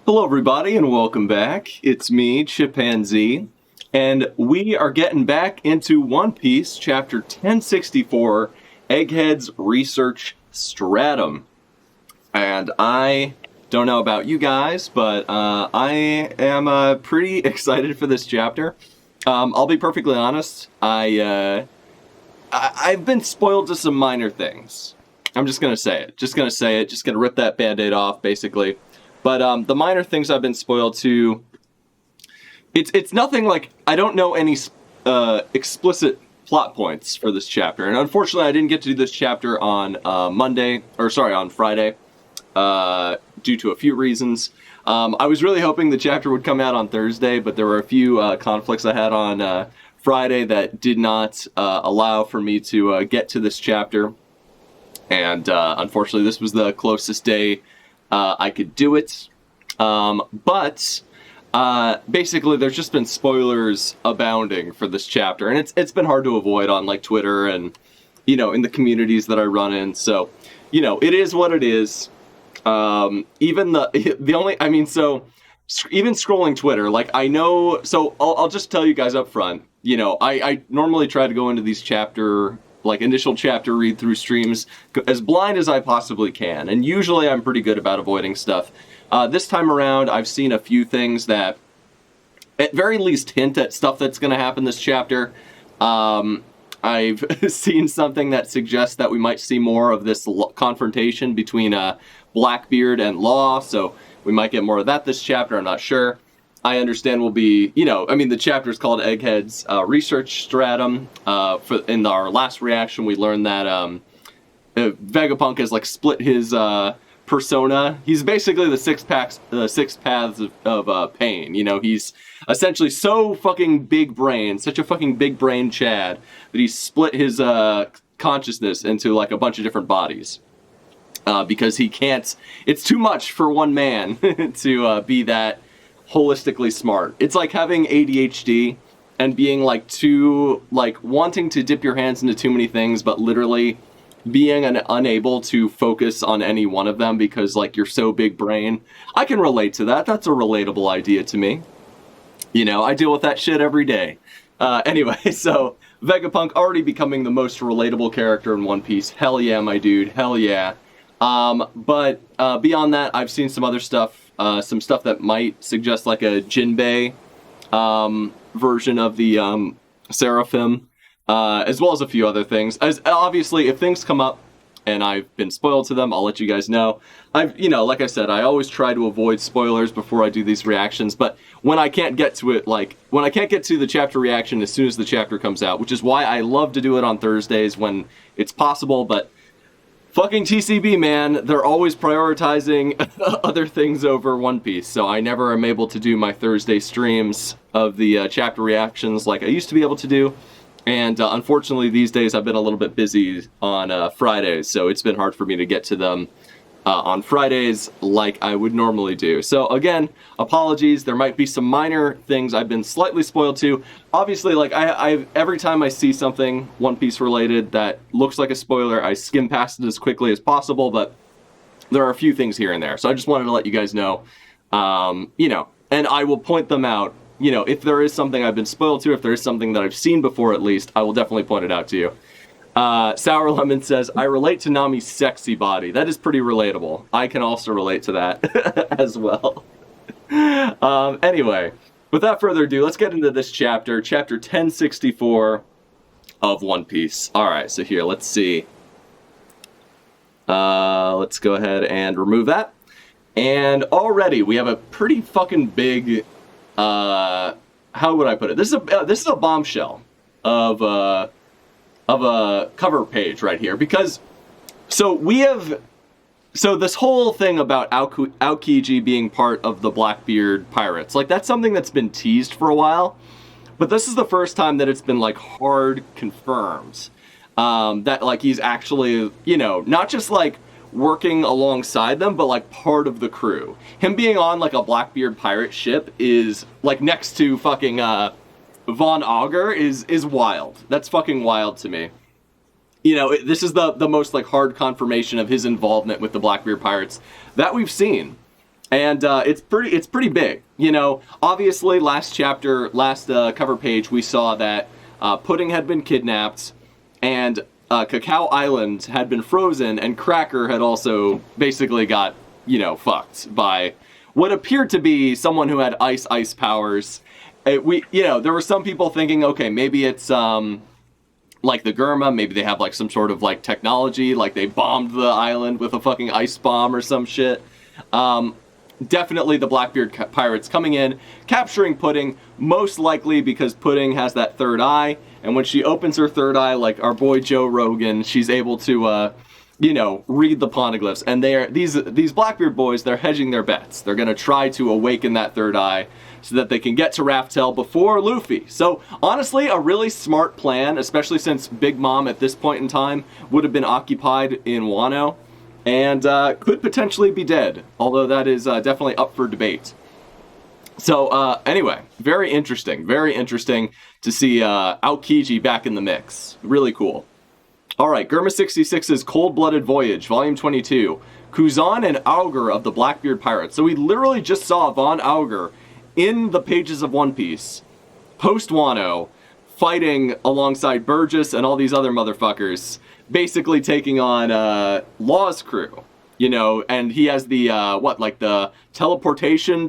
Hello, everybody, and welcome back. It's me, ChipZ, and we are getting back into One Piece, Chapter 1064, Egghead's Research Stratum. And I don't know about you guys, but I am pretty excited for this chapter. I'll be perfectly honest, I've been spoiled to some minor things. I'm just gonna say it. Just gonna rip that band-aid off, basically. But the minor things I've been spoiled to, it's nothing like, I don't know any explicit plot points for this chapter. And unfortunately, I didn't get to do this chapter on on Friday, due to a few reasons. I was really hoping the chapter would come out on Thursday, but there were a few conflicts I had on Friday that did not allow for me to get to this chapter. And unfortunately, this was the closest day I could do it, but basically there's just been spoilers abounding for this chapter, and it's been hard to avoid on like Twitter and in the communities that I run in. So it is what it is. Even even scrolling Twitter, like I know. So I'll just tell you guys up front. I normally try to go into these initial chapter read through streams as blind as I possibly can, and usually I'm pretty good about avoiding stuff. This time around, I've seen a few things that at very least hint at stuff that's going to happen this chapter. I've seen something that suggests that we might see more of this confrontation between Blackbeard and Law, so we might get more of that this chapter. I'm not sure. I understand will be, the chapter is called Egghead's Research Stratum. In our last reaction, we learned that Vegapunk has split his persona. He's basically the six paths of pain. He's essentially so fucking big brain, such a fucking big brain Chad, that he's split his consciousness into a bunch of different bodies. Because he can't, it's too much for one man to be that holistically smart. It's like having ADHD and being wanting to dip your hands into too many things, but literally being unable to focus on any one of them because you're so big brain. I can relate to that. That's a relatable idea to me. I deal with that shit every day. Anyway, so Vegapunk already becoming the most relatable character in One Piece. Hell yeah, my dude. Hell yeah. But beyond that, I've seen some other stuff. Some stuff that might suggest a Jinbei version of the Seraphim, as well as a few other things. As obviously, if things come up and I've been spoiled to them, I'll let you guys know. Like I said, I always try to avoid spoilers before I do these reactions. But when I can't get to it, when I can't get to the chapter reaction as soon as the chapter comes out, which is why I love to do it on Thursdays when it's possible, but fucking TCB, man, they're always prioritizing other things over One Piece, so I never am able to do my Thursday streams of the chapter reactions like I used to be able to do, and unfortunately these days I've been a little bit busy on Fridays, so it's been hard for me to get to them on Fridays like I would normally do. So again, apologies, there might be some minor things I've been slightly spoiled to. Obviously, I every time I see something One Piece related that looks like a spoiler, I skim past it as quickly as possible, but there are a few things here and there. So I just wanted to let you guys know, and I will point them out. If there is something I've been spoiled to, if there is something that I've seen before at least, I will definitely point it out to you. Sour Lemon says, I relate to Nami's sexy body. That is pretty relatable. I can also relate to that as well. Anyway, without further ado, let's get into this chapter, chapter 1064 of One Piece. Alright, so here, let's see. Let's go ahead and remove that. And already we have a pretty fucking big, how would I put it? This is a bombshell of a cover page right here, because this whole thing about Aokiji being part of the Blackbeard pirates, that's something that's been teased for a while, but this is the first time that it's been hard confirmed that he's actually not just working alongside them, but part of the crew. Him being on a Blackbeard pirate ship is next to fucking Von Augur is wild. That's fucking wild to me. This is the most hard confirmation of his involvement with the Blackbeard pirates that we've seen. And it's pretty big. You know, obviously last cover page, we saw that Pudding had been kidnapped, and Cacao Island had been frozen, and Cracker had also basically got, you know, fucked by what appeared to be someone who had ice powers. There were some people thinking, okay, maybe it's like the Gurma, maybe they have like some sort of like technology, like they bombed the island with a fucking ice bomb or some shit. Definitely the Blackbeard pirates coming in, capturing Pudding, most likely because Pudding has that third eye, and when she opens her third eye, like our boy Joe Rogan, she's able to, read the poneglyphs. And these Blackbeard boys, they're hedging their bets. They're gonna try to awaken that third eye so that they can get to Raftel before Luffy. So honestly, a really smart plan, especially since Big Mom at this point in time would have been occupied in Wano, and could potentially be dead, although that is definitely up for debate. So anyway, very interesting to see Aokiji back in the mix. Really cool. All right, Germa 66's Cold-Blooded Voyage, Volume 22, Kuzan and Augur of the Blackbeard Pirates. So we literally just saw Von Augur in the pages of One Piece, post-Wano, fighting alongside Burgess and all these other motherfuckers, basically taking on Law's crew, you know, and he has the, the teleportation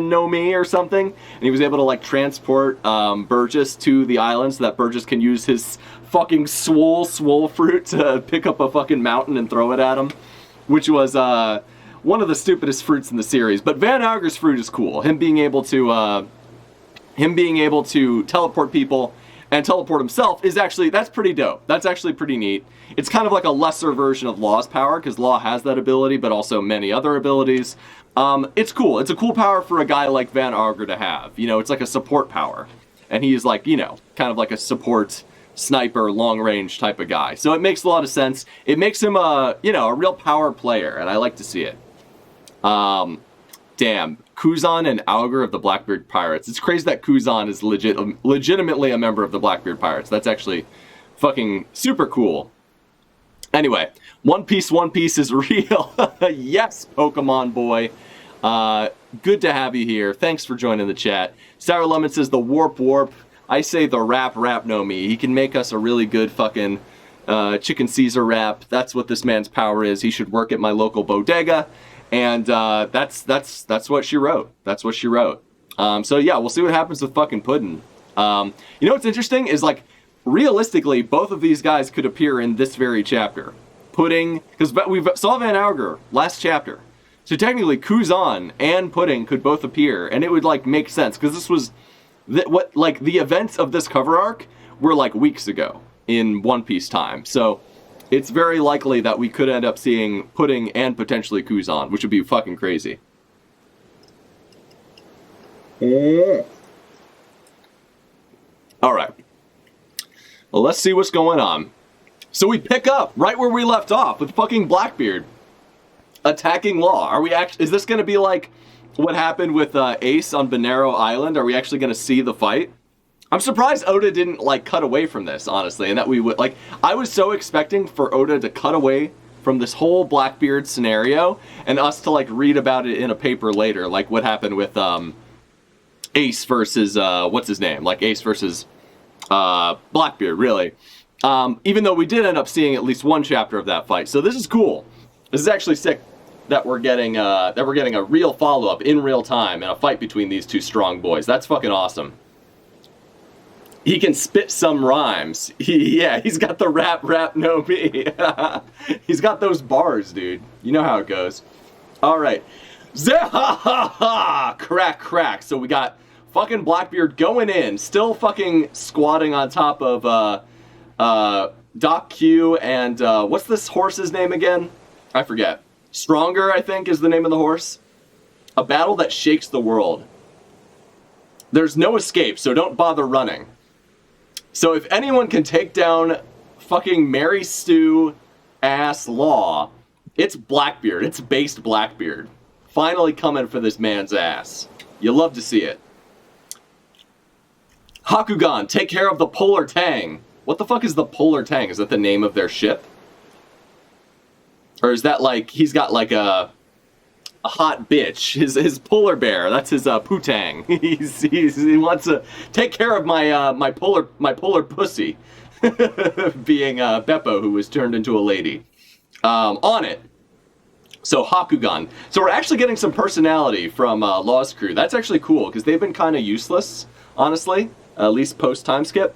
no mi or something, and he was able to, like, transport Burgess to the island so that Burgess can use his fucking swole fruit to pick up a fucking mountain and throw it at him, which was, one of the stupidest fruits in the series. But Van Augur's fruit is cool. Him being able to teleport people and teleport himself is actually, that's pretty dope. That's actually pretty neat. It's kind of like a lesser version of Law's power, because Law has that ability, but also many other abilities. It's cool. It's a cool power for a guy like Van Augur to have. You know, it's like a support power. And he's like, you know, kind of like a support sniper, long-range type of guy. So it makes a lot of sense. It makes him a real power player, and I like to see it. Damn. Kuzan and Augur of the Blackbeard Pirates. It's crazy that Kuzan is legitimately a member of the Blackbeard Pirates. That's actually fucking super cool. Anyway, One Piece is real. Yes, Pokemon boy. Good to have you here. Thanks for joining the chat. Sour Lemon says the warp. I say the rap no mi. He can make us a really good fucking chicken Caesar wrap. That's what this man's power is. He should work at my local bodega. And that's what she wrote. That's what she wrote. So yeah, we'll see what happens with fucking Puddin'. You know what's interesting is, like, realistically, both of these guys could appear in this very chapter. Pudding, because we saw Van Augur last chapter. So technically, Kuzan and Pudding could both appear, and it would, like, make sense, because this was the events of this cover arc were like weeks ago in One Piece time. So it's very likely that we could end up seeing Pudding and potentially Kuzan, which would be fucking crazy. Alright. Well, let's see what's going on. So we pick up right where we left off with fucking Blackbeard attacking Law. Is this going to be like what happened with Ace on Bonero Island? Are we actually going to see the fight? I'm surprised Oda didn't, like, cut away from this, honestly, and that we would, like, I was so expecting for Oda to cut away from this whole Blackbeard scenario and us to, like, read about it in a paper later, like what happened with Ace versus, what's his name? Like, Ace versus Blackbeard, really. Even though we did end up seeing at least one chapter of that fight. So this is cool. This is actually sick that we're getting a real follow-up in real time and a fight between these two strong boys. That's fucking awesome. He can spit some rhymes. He's got the rap no mi. He's got those bars, dude. You know how it goes. All right. Zahahaha! Crack. So we got fucking Blackbeard going in, still fucking squatting on top of Doc Q and what's this horse's name again? I forget. Stronger, I think, is the name of the horse. A battle that shakes the world. There's no escape, so don't bother running. So if anyone can take down fucking Mary Stu ass Law, it's Blackbeard. It's based Blackbeard. Finally coming for this man's ass. You love to see it. Hakugan, take care of the Polar Tang. What the fuck is the Polar Tang? Is that the name of their ship? Or is that like, he's got like a a hot bitch. His polar bear. That's his putang. He wants to take care of my polar pussy. Being Beppo, who was turned into a lady. On it. So Hakugan. So we're actually getting some personality from Law's crew. That's actually cool because they've been kind of useless, honestly. At least post time skip.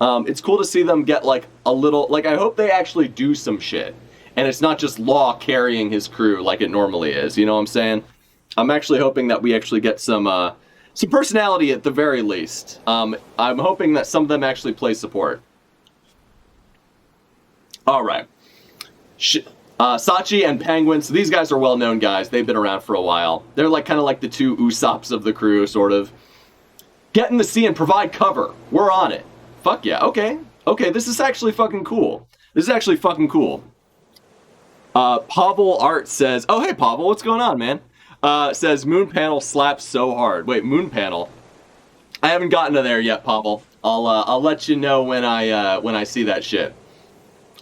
It's cool to see them get like a little. Like I hope they actually do some shit. And it's not just Law carrying his crew like it normally is. You know what I'm saying? I'm actually hoping that we actually get some personality at the very least. I'm hoping that some of them actually play support. All right. Sachi and Penguin. So these guys are well-known guys. They've been around for a while. They're like kind of like the two Usopps of the crew, sort of. Get in the sea and provide cover. We're on it. Fuck yeah. Okay. Okay, this is actually fucking cool. This is actually fucking cool. Pavel Art says, oh, hey, Pavel, what's going on, man? Says, Moon Panel slaps so hard. Wait, Moon Panel? I haven't gotten to there yet, Pavel. I'll let you know when I see that shit.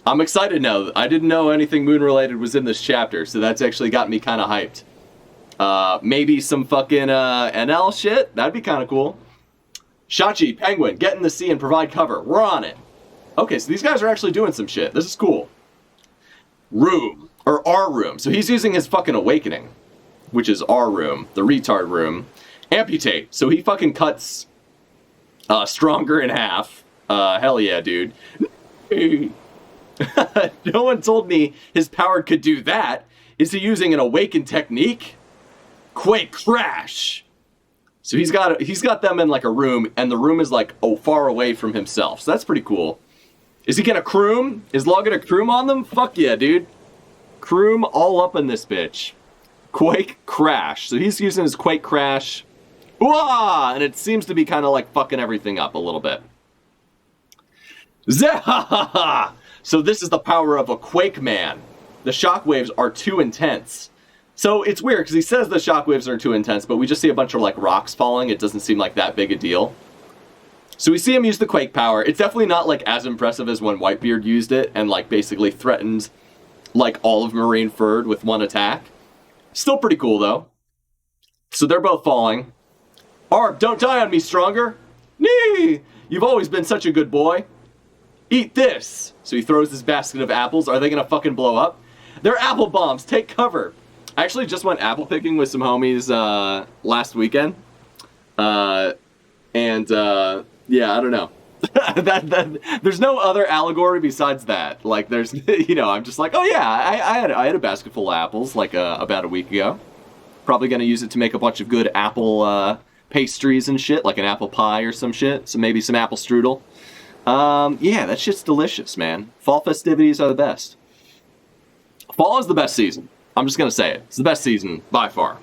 I'm excited now. I didn't know anything Moon-related was in this chapter, so that's actually got me kind of hyped. Maybe some fucking NL shit? That'd be kind of cool. Shachi, Penguin, get in the sea and provide cover. We're on it. Okay, so these guys are actually doing some shit. This is cool. Room. Or our room. So he's using his fucking awakening, which is our room, the retard room. Amputate. So he fucking cuts Stronger in half. Hell yeah, dude. No one told me his power could do that. Is he using an awaken technique? Quake crash. So he's got them in like a room, and the room is like far away from himself. So that's pretty cool. Is he gonna croom? Is Law gonna croom on them? Fuck yeah, dude. Croom all up in this bitch. Quake crash. So he's using his quake crash. Wah! And it seems to be kind of like fucking everything up a little bit. Zahahaha! So this is the power of a Quake Man. The shockwaves are too intense. So it's weird because he says the shockwaves are too intense, but we just see a bunch of like rocks falling. It doesn't seem like that big a deal. So we see him use the Quake power. It's definitely not like as impressive as when Whitebeard used it and like basically threatened like all of Marineford with one attack. Still pretty cool though. So they're both falling. Arb, don't die on me, Stronger. Nee! You've always been such a good boy. Eat this. So he throws this basket of apples. Are they gonna fucking blow up? They're apple bombs. Take cover. I actually just went apple picking with some homies last weekend. Yeah, I don't know. There's no other allegory besides that. Like, there's, you know, I'm just like, oh yeah, I had a basket full of apples like about a week ago. Probably gonna use it to make a bunch of good apple pastries and shit, like an apple pie or some shit. So maybe some apple strudel. Yeah, that shit's delicious, man. Fall festivities are the best. Fall is the best season. I'm just gonna say it. It's the best season by far.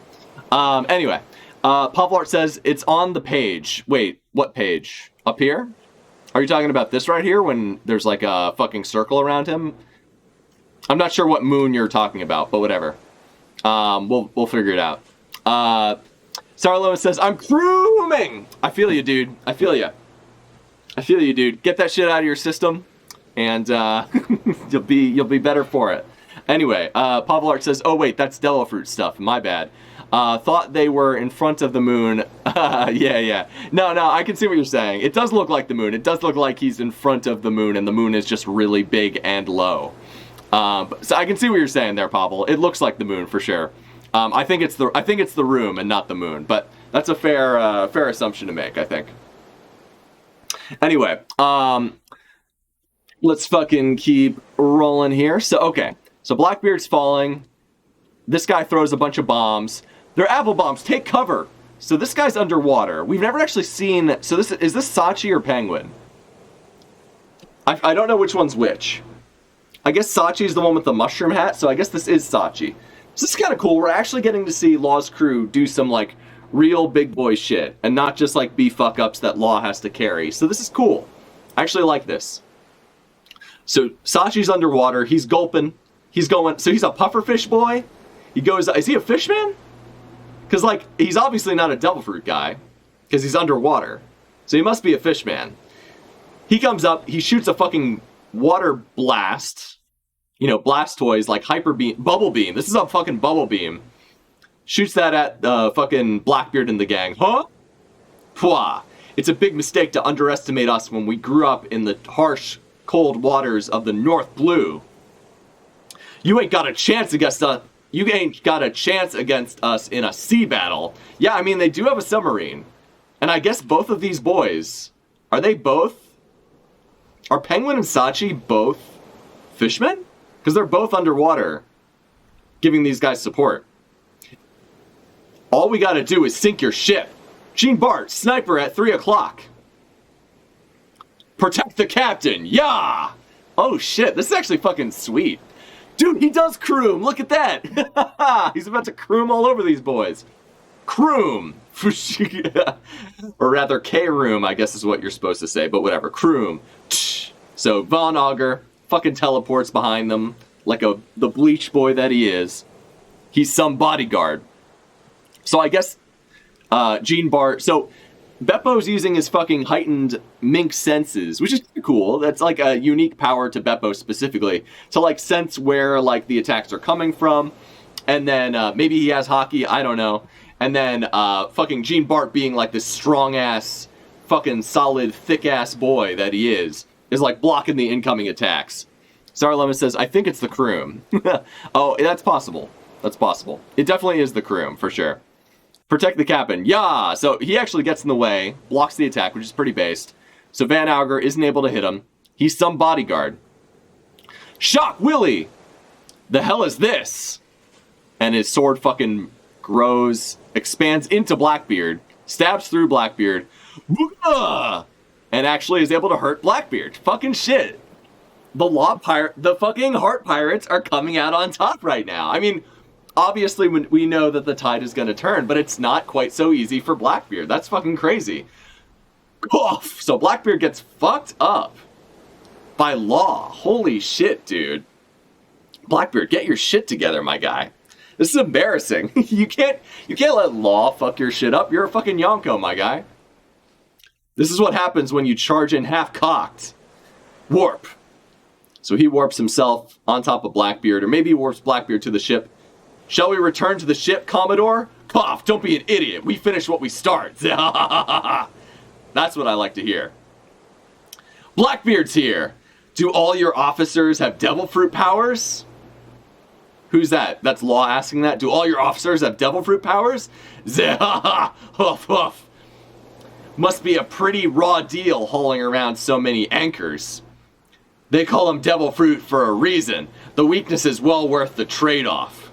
Anyway, Poplar says it's on the page. Wait, what page? Up here? Are you talking about this right here when there's like a fucking circle around him? I'm not sure what moon you're talking about, but whatever. We'll figure it out. Sarlo says, I'm crooming! I feel you, dude. I feel you. I feel you, dude. Get that shit out of your system, and you'll be better for it. Anyway, Pavlart says, oh wait, that's Devil Fruit stuff. My bad. Thought they were in front of the moon. Yeah. No, I can see what you're saying. It does look like the moon. It does look like he's in front of the moon, and the moon is just really big and low. So I can see what you're saying there, Pavel. It looks like the moon for sure. I think it's the room and not the moon, but that's a fair assumption to make, I think. Anyway, let's fucking keep rolling here. So okay, so Blackbeard's falling. This guy throws a bunch of bombs. They're apple bombs. Take cover. So this guy's underwater. We've never actually seen. So is this Sachi or Penguin? I don't know which one's which. I guess Sachi's the one with the mushroom hat. So I guess this is Sachi. So this is kind of cool. We're actually getting to see Law's crew do some like real big boy shit and not just like be fuck ups that Law has to carry. So this is cool. I actually like this. So Sachi's underwater. He's gulping. He's going. So he's a pufferfish boy. He goes. Is he a fishman? Because like he's obviously not a devil fruit guy because he's underwater. So he must be a fishman. He comes up. He shoots a fucking water blast. You know, blast toys like hyper beam, bubble beam. This is a fucking bubble beam. Shoots that at fucking Blackbeard and the gang. Huh? Pwah. It's a big mistake to underestimate us when we grew up in the harsh, cold waters of the North Blue. You ain't got a chance against us. You ain't got a chance against us in a sea battle. Yeah, I mean, they do have a submarine. And I guess both of these boys, are Penguin and Sachi both fishmen? Because they're both underwater, giving these guys support. All we gotta do is sink your ship. Gene Bart, sniper at 3 o'clock. Protect the captain, yeah! Oh shit, this is actually fucking sweet. Dude, he does croom, look at that! He's about to croom all over these boys. Croom! Or rather, K-room, I guess is what you're supposed to say, but whatever, croom. So, Von Auger fucking teleports behind them, like the bleach boy that he is. He's some bodyguard. So I guess Gene Bart... So Beppo's using his fucking heightened mink senses, which is cool. That's like a unique power to Beppo specifically. To like sense where like the attacks are coming from. And then maybe he has hockey, I don't know. And then fucking Gene Bart being like this strong-ass, fucking solid, thick-ass boy that he is like blocking the incoming attacks. Star Lemon says, I think it's the Croom. Oh, that's possible. That's possible. It definitely is the Croom, for sure. Protect the captain. Yeah! So he actually gets in the way, blocks the attack, which is pretty based. So Van Auger isn't able to hit him. He's some bodyguard. Shock Willie! The hell is this? And his sword fucking grows, expands into Blackbeard, stabs through Blackbeard, and actually is able to hurt Blackbeard. Fucking shit. The fucking Heart Pirates are coming out on top right now. I mean, obviously we know that the tide is going to turn, but it's not quite so easy for Blackbeard. That's fucking crazy. Oof. So Blackbeard gets fucked up by Law. Holy shit, dude. Blackbeard, get your shit together, my guy. This is embarrassing. You can't let Law fuck your shit up. You're a fucking Yonko, my guy. This is what happens when you charge in half-cocked. Warp. So he warps himself on top of Blackbeard, or maybe he warps Blackbeard to the ship. Shall we return to the ship, Commodore? Cough, don't be an idiot. We finish what we start. That's what I like to hear. Blackbeard's here. Do all your officers have devil fruit powers? Who's that? That's Law asking that. Do all your officers have devil fruit powers? Huff, huff. Must be a pretty raw deal hauling around so many anchors. They call them devil fruit for a reason. The weakness is well worth the trade-off.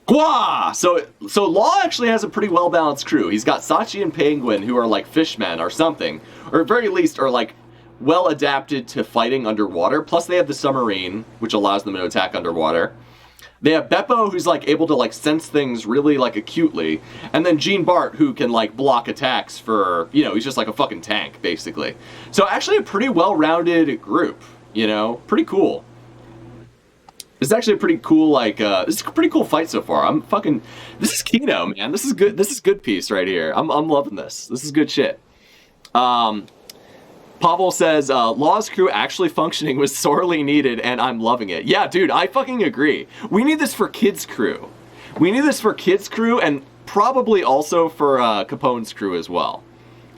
Gwa! So Law actually has a pretty well-balanced crew. He's got Sachi and Penguin, who are like fishmen or something. Or at very least are like well-adapted to fighting underwater. Plus they have the submarine, which allows them to attack underwater. They have Beppo, who's like able to like sense things really like acutely. And then Gene Bart, who can like block attacks for, you know, he's just like a fucking tank, basically. So actually a pretty well-rounded group, you know? Pretty cool. This is actually a pretty cool, like, this is a pretty cool fight so far. This is Kino, man. This is good. This is good piece right here. I'm loving this. This is good shit. Pavel says, Law's crew actually functioning was sorely needed, and I'm loving it. Yeah, dude, I fucking agree. We need this for Kid's crew. We need this for Kid's crew, and probably also for Capone's crew as well.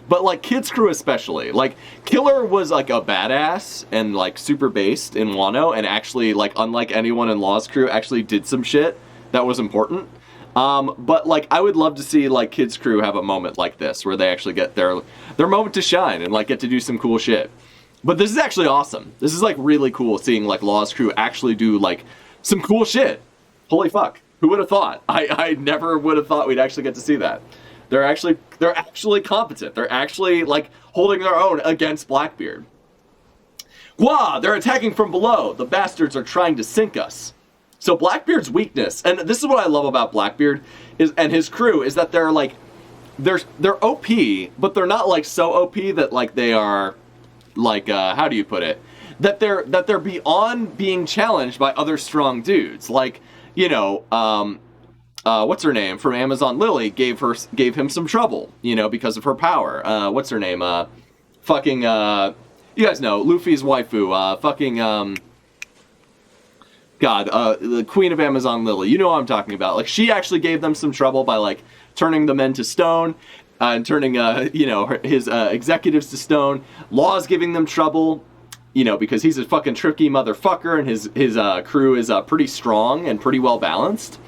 But, like, Kid's crew especially. Like, Killer was, like, a badass and, like, super based in Wano, and actually, like, unlike anyone in Law's crew, actually did some shit that was important. But, like, I would love to see, like, Kid's crew have a moment like this, where they actually get their moment to shine and, like, get to do some cool shit. But this is actually awesome. This is, like, really cool seeing, like, Law's crew actually do, like, some cool shit. Holy fuck. Who would have thought? I never would have thought we'd actually get to see that. They're actually competent. They're actually, like, holding their own against Blackbeard. Gwa! They're attacking from below. The bastards are trying to sink us. So Blackbeard's weakness, and this is what I love about Blackbeard and his crew, is that they're like, they're OP, but they're not like so OP that like they are, like how do you put it? That they're beyond being challenged by other strong dudes. Like, you know, what's her name from Amazon Lily gave him some trouble, you know, because of her power. What's her name? You guys know Luffy's waifu. God, the Queen of Amazon Lily. You know what I'm talking about. Like, she actually gave them some trouble by, like, turning the men to stone and turning, his executives to stone. Law's giving them trouble, because he's a fucking tricky motherfucker and his crew is pretty strong and pretty well balanced.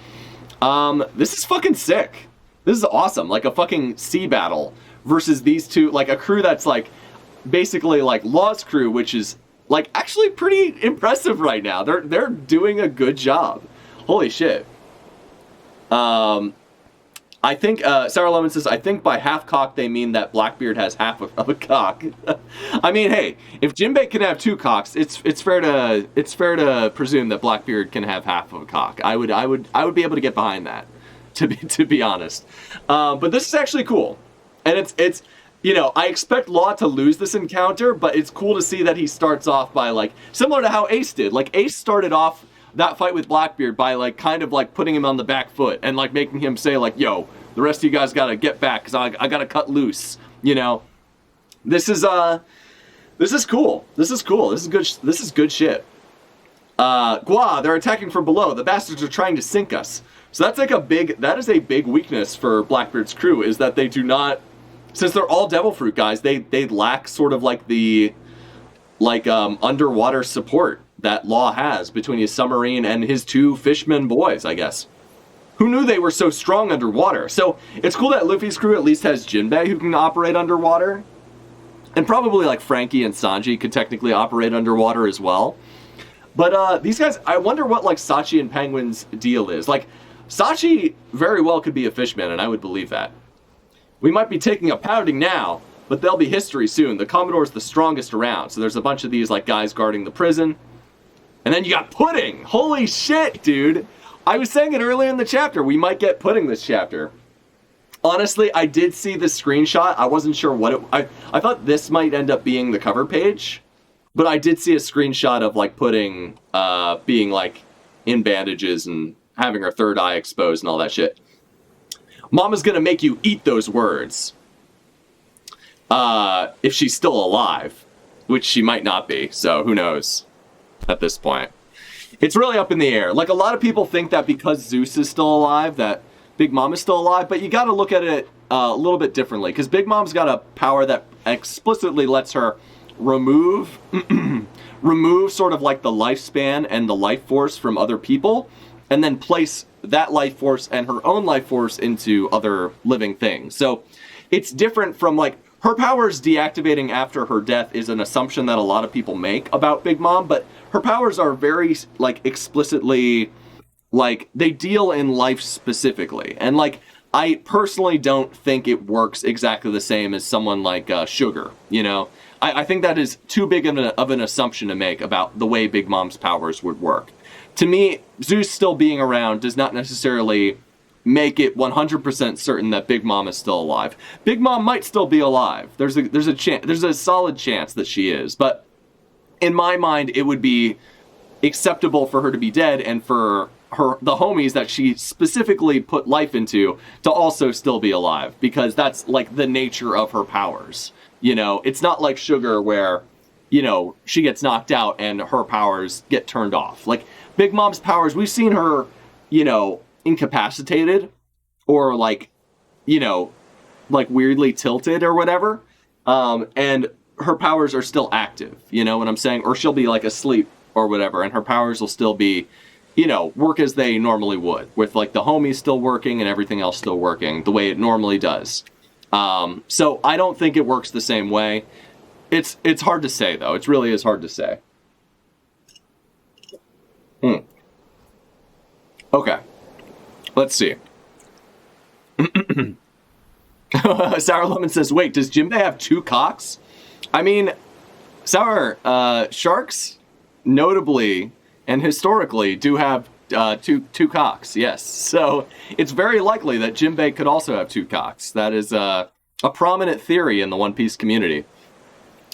This is fucking sick. This is awesome. Like, a fucking sea battle versus these two, like, a crew that's, like, basically, like, Law's crew, which is, like, actually pretty impressive right now. They're doing a good job. Holy shit. I think, Sarah Lemon says, I think by half cock they mean that Blackbeard has half of a cock. I mean, hey, if Jinbei can have 2 cocks, it's fair to presume that Blackbeard can have half of a cock. I would be able to get behind that, to be honest. But this is actually cool. And it's I expect Law to lose this encounter, but it's cool to see that he starts off by, like, similar to how Ace did. Like, Ace started off that fight with Blackbeard by, like, kind of, like, putting him on the back foot and, like, making him say, like, yo, the rest of you guys gotta get back because I gotta cut loose, This is cool. This is cool. This is good shit. Gua, they're attacking from below. The bastards are trying to sink us. So that's like that is a big weakness for Blackbeard's crew, is that they do not, since they're all devil fruit guys, they lack sort of like the, underwater support that Law has between his submarine and his 2 fisherman boys, I guess. Who knew they were so strong underwater? So it's cool that Luffy's crew at least has Jinbei who can operate underwater. And probably like Frankie and Sanji could technically operate underwater as well. But these guys, I wonder what like Sachi and Penguin's deal is. Like, Sachi very well could be a fishman, and I would believe that. We might be taking a pounding now, but they'll be history soon. The Commodore's the strongest around. So there's a bunch of these like guys guarding the prison. And then you got Pudding. Holy shit, dude. I was saying it earlier in the chapter. We might get Pudding this chapter. Honestly, I did see the screenshot. I wasn't sure what it... I thought this might end up being the cover page. But I did see a screenshot of, like, Pudding being, like, in bandages and having her third eye exposed and all that shit. Mama's gonna make you eat those words. If she's still alive. Which she might not be, so who knows at this point. It's really up in the air. Like, a lot of people think that because Zeus is still alive, that Big Mom is still alive, but you gotta look at it a little bit differently, because Big Mom's got a power that explicitly lets her remove sort of like the lifespan and the life force from other people, and then place that life force and her own life force into other living things. So it's different from, like, her powers deactivating after her death is an assumption that a lot of people make about Big Mom, but her powers are very, like, explicitly, like, they deal in life specifically. And, like, I personally don't think it works exactly the same as someone like Sugar, I think that is too big of an assumption to make about the way Big Mom's powers would work. To me, Zeus still being around does not necessarily make it 100% certain that Big Mom is still alive. Big Mom might still be alive. There's a solid chance that she is, but in my mind, it would be acceptable for her to be dead and for the homies that she specifically put life into to also still be alive, because that's like the nature of her powers. It's not like Sugar where, she gets knocked out and her powers get turned off. Like, Big Mom's powers, we've seen her, incapacitated or like weirdly tilted or whatever. And her powers are still active, you know what I'm saying? Or she'll be like asleep or whatever, and her powers will still be, work as they normally would, with like the homies still working and everything else still working the way it normally does. So I don't think it works the same way. It's hard to say though. It really is hard to say. Okay. Let's see. Sour Lemon says, wait, does Jinbei have 2 cocks? I mean, sharks notably and historically do have two cocks, yes. So it's very likely that Jinbei could also have 2 cocks. That is a prominent theory in the One Piece community.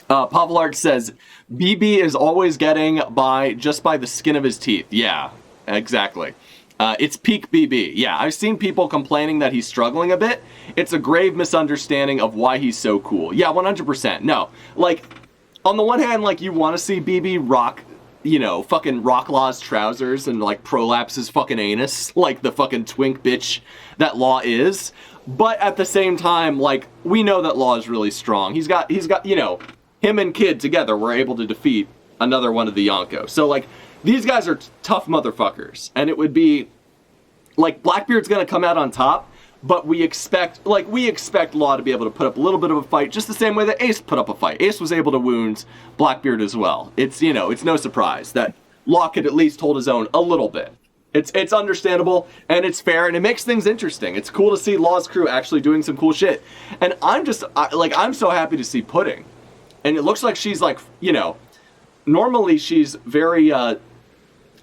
Pavlard says, BB is always getting by just by the skin of his teeth. Yeah, exactly. It's peak BB. Yeah, I've seen people complaining that he's struggling a bit. It's a grave misunderstanding of why he's so cool. Yeah, 100%. No, like, on the one hand, like, you want to see BB rock you know, fucking Rocklaw's trousers and like prolapse his fucking anus like the fucking twink bitch that Law is. But at the same time, like, we know that Law is really strong. He's got, you know, him and Kid together were able to defeat another one of the Yonko. So, like, these guys are tough motherfuckers. And it would be, like, Blackbeard's gonna come out on top, but we expect Law to be able to put up a little bit of a fight, just the same way that Ace put up a fight. Ace was able to wound Blackbeard as well. It's, you know, it's no surprise that Law could at least hold his own a little bit. It's understandable, and it's fair, and it makes things interesting. It's cool to see Law's crew actually doing some cool shit. And I'm so happy to see Pudding. And it looks like she's like, you know, normally she's very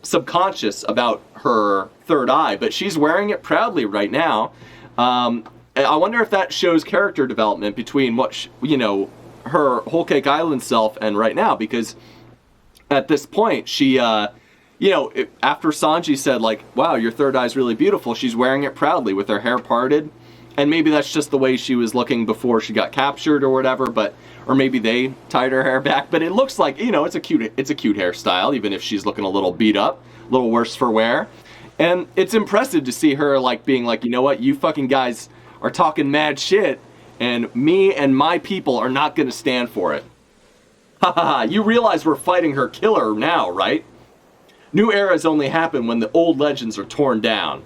subconscious about her third eye, but she's wearing it proudly right now. I wonder if that shows character development between what, you know, her Whole Cake Island self and right now, because at this point, she, you know, after Sanji said, like, wow, your third eye's really beautiful, she's wearing it proudly with her hair parted. And maybe that's just the way she was looking before she got captured or whatever, but, or maybe they tied her hair back. But it looks like, you know, it's a cute hairstyle, even if she's looking a little beat up, a little worse for wear. And it's impressive to see her, like, being like, you know what, you fucking guys are talking mad shit, and me and my people are not gonna stand for it. Ha ha ha, you realize we're fighting her killer now, right? New eras only happen when the old legends are torn down.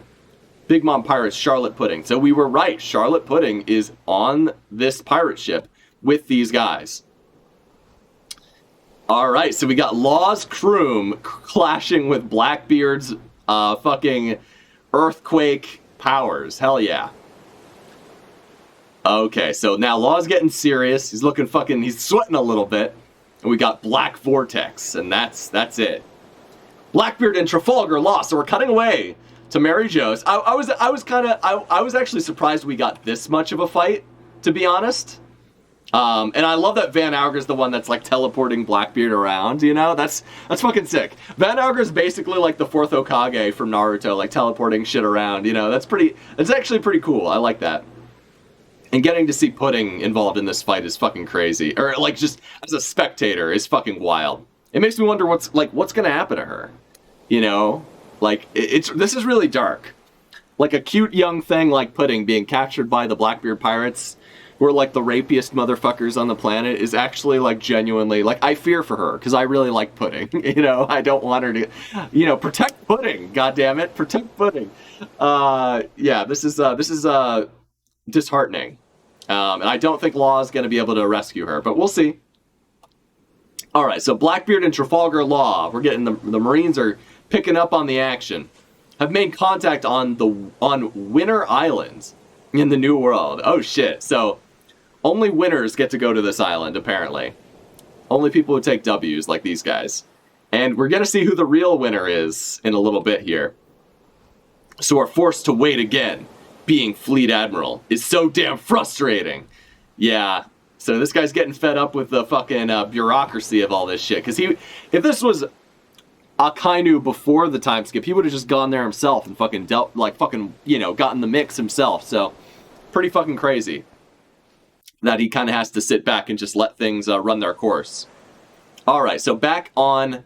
Big Mom Pirates Charlotte Pudding. So we were right. Charlotte Pudding is on this pirate ship with these guys. Alright, so we got Law's Croom clashing with Blackbeard's fucking earthquake powers. Hell yeah. Okay, so now Law's getting serious. He's looking fucking, he's sweating a little bit. And we got Black Vortex, and that's it. Blackbeard and Trafalgar lost, so we're cutting away to Mary Jo's. I was actually surprised we got this much of a fight, to be honest. And I love that Van Auger's the one that's like teleporting Blackbeard around, you know? That's fucking sick. Van Auger's basically like the fourth Hokage from Naruto, like teleporting shit around, you know? That's actually pretty cool. I like that. And getting to see Pudding involved in this fight is fucking crazy. Or like just as a spectator is fucking wild. It makes me wonder what's gonna happen to her. You know? Like, this is really dark. Like a cute young thing like Pudding being captured by the Blackbeard pirates, who are like the rapiest motherfuckers on the planet, is actually like genuinely, like, I fear for her, because I really like Pudding. You know? I don't want her to, you know, protect Pudding, goddammit, protect Pudding. Yeah, this is disheartening. And I don't think Law is going to be able to rescue her, but we'll see. Alright, so Blackbeard and Trafalgar Law, we're getting the Marines are picking up on the action, have made contact on Winter Islands in the New World. Oh shit, so only winners get to go to this island, apparently. Only people who take W's, like these guys. And we're gonna see who the real winner is in a little bit here. So we're forced to wait again. Being Fleet Admiral is so damn frustrating. Yeah, so this guy's getting fed up with the fucking bureaucracy of all this shit. Because if this was Akainu before the time skip, he would have just gone there himself and fucking you know, gotten the mix himself. So, pretty fucking crazy that he kind of has to sit back and just let things run their course. Alright, so back on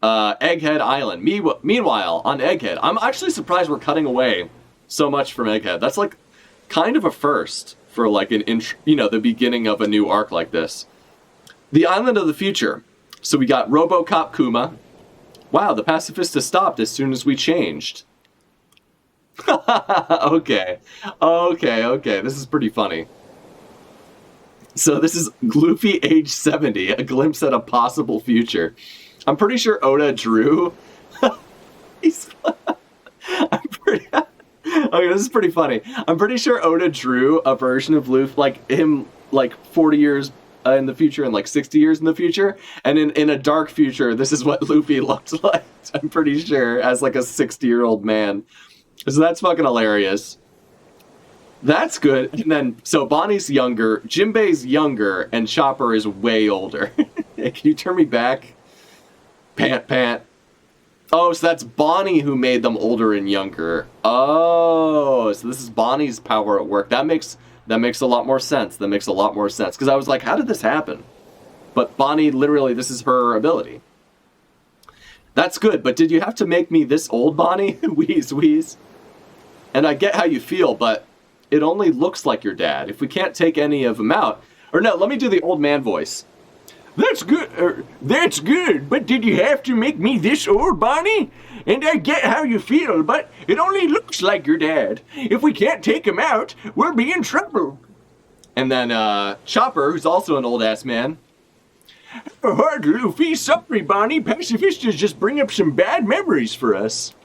Egghead Island. Meanwhile, on Egghead, I'm actually surprised we're cutting away so much from Egghead. That's like kind of a first for like you know, the beginning of a new arc like this. The Island of the Future. So we got RoboCop Kuma. Wow, the pacifista stopped as soon as we changed. Okay. This is pretty funny. So this is Gloopy age 70, a glimpse at a possible future. I'm pretty sure Oda drew... Okay, this is pretty funny. I'm pretty sure Oda drew a version of Luffy, like him, like 40 years in the future and like 60 years in the future, and in a dark future, this is what Luffy looked like. I'm pretty sure, as like a 60-year-old man. So that's fucking hilarious. That's good. And then, so Bonnie's younger, Jinbei's younger, and Chopper is way older. Can you turn me back? Pant. Oh, so that's Bonnie who made them older and younger. Oh, so this is Bonnie's power at work. That makes a lot more sense. Because I was like, how did this happen? But Bonnie, literally, this is her ability. That's good, but did you have to make me this old, Bonnie? Wheeze, wheeze. And I get how you feel, but it only looks like your dad. If we can't take any of them out... Or no, let me do the old man voice. That's good, but did you have to make me this old, Bonnie? And I get how you feel, but it only looks like your dad. If we can't take him out, we'll be in trouble. And then Chopper, who's also an old-ass man. Hard, Luffy. Sorry, Bonnie. Pacifistas just bring up some bad memories for us.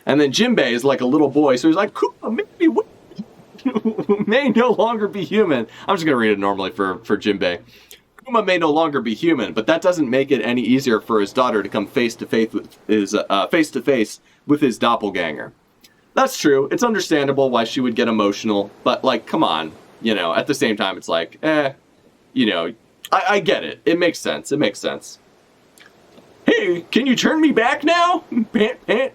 And then Jinbei is like a little boy, so he's like, maybe may no longer be human. I'm just going to read it normally for Jinbei. Kuma may no longer be human, but that doesn't make it any easier for his daughter to come face to face with his doppelganger. That's true. It's understandable why she would get emotional, but like, come on, you know. At the same time, it's like, you know, I get it. It makes sense. It makes sense. Hey, can you turn me back now? Pant, pant.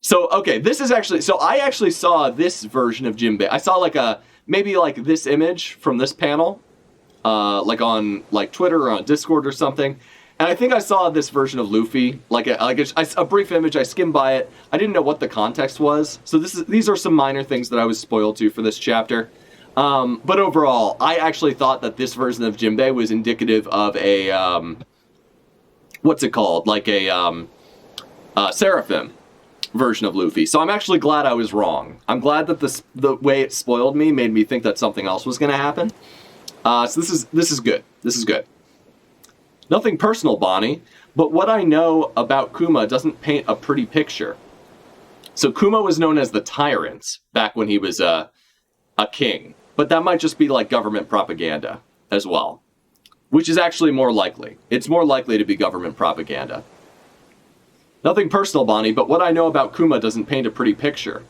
So okay, this is actually. So I actually saw this version of Jinbei. I saw like maybe like this image from this panel. Like on like Twitter or on Discord or something, and I think I saw this version of Luffy, like a brief image. I skimmed by it. I didn't know what the context was, so these are some minor things that I was spoiled to for this chapter. But overall, I actually thought that this version of Jinbei was indicative of a what's it called, like a Seraphim version of Luffy. So I'm actually glad I was wrong. I'm glad that the way it spoiled me made me think that something else was going to happen. So this is good. This is good. Nothing personal, Bonnie, but what I know about Kuma doesn't paint a pretty picture. So Kuma was known as the Tyrant back when he was a king, but that might just be like government propaganda as well, which is actually more likely. It's more likely to be government propaganda. Nothing personal, Bonnie, but what I know about Kuma doesn't paint a pretty picture.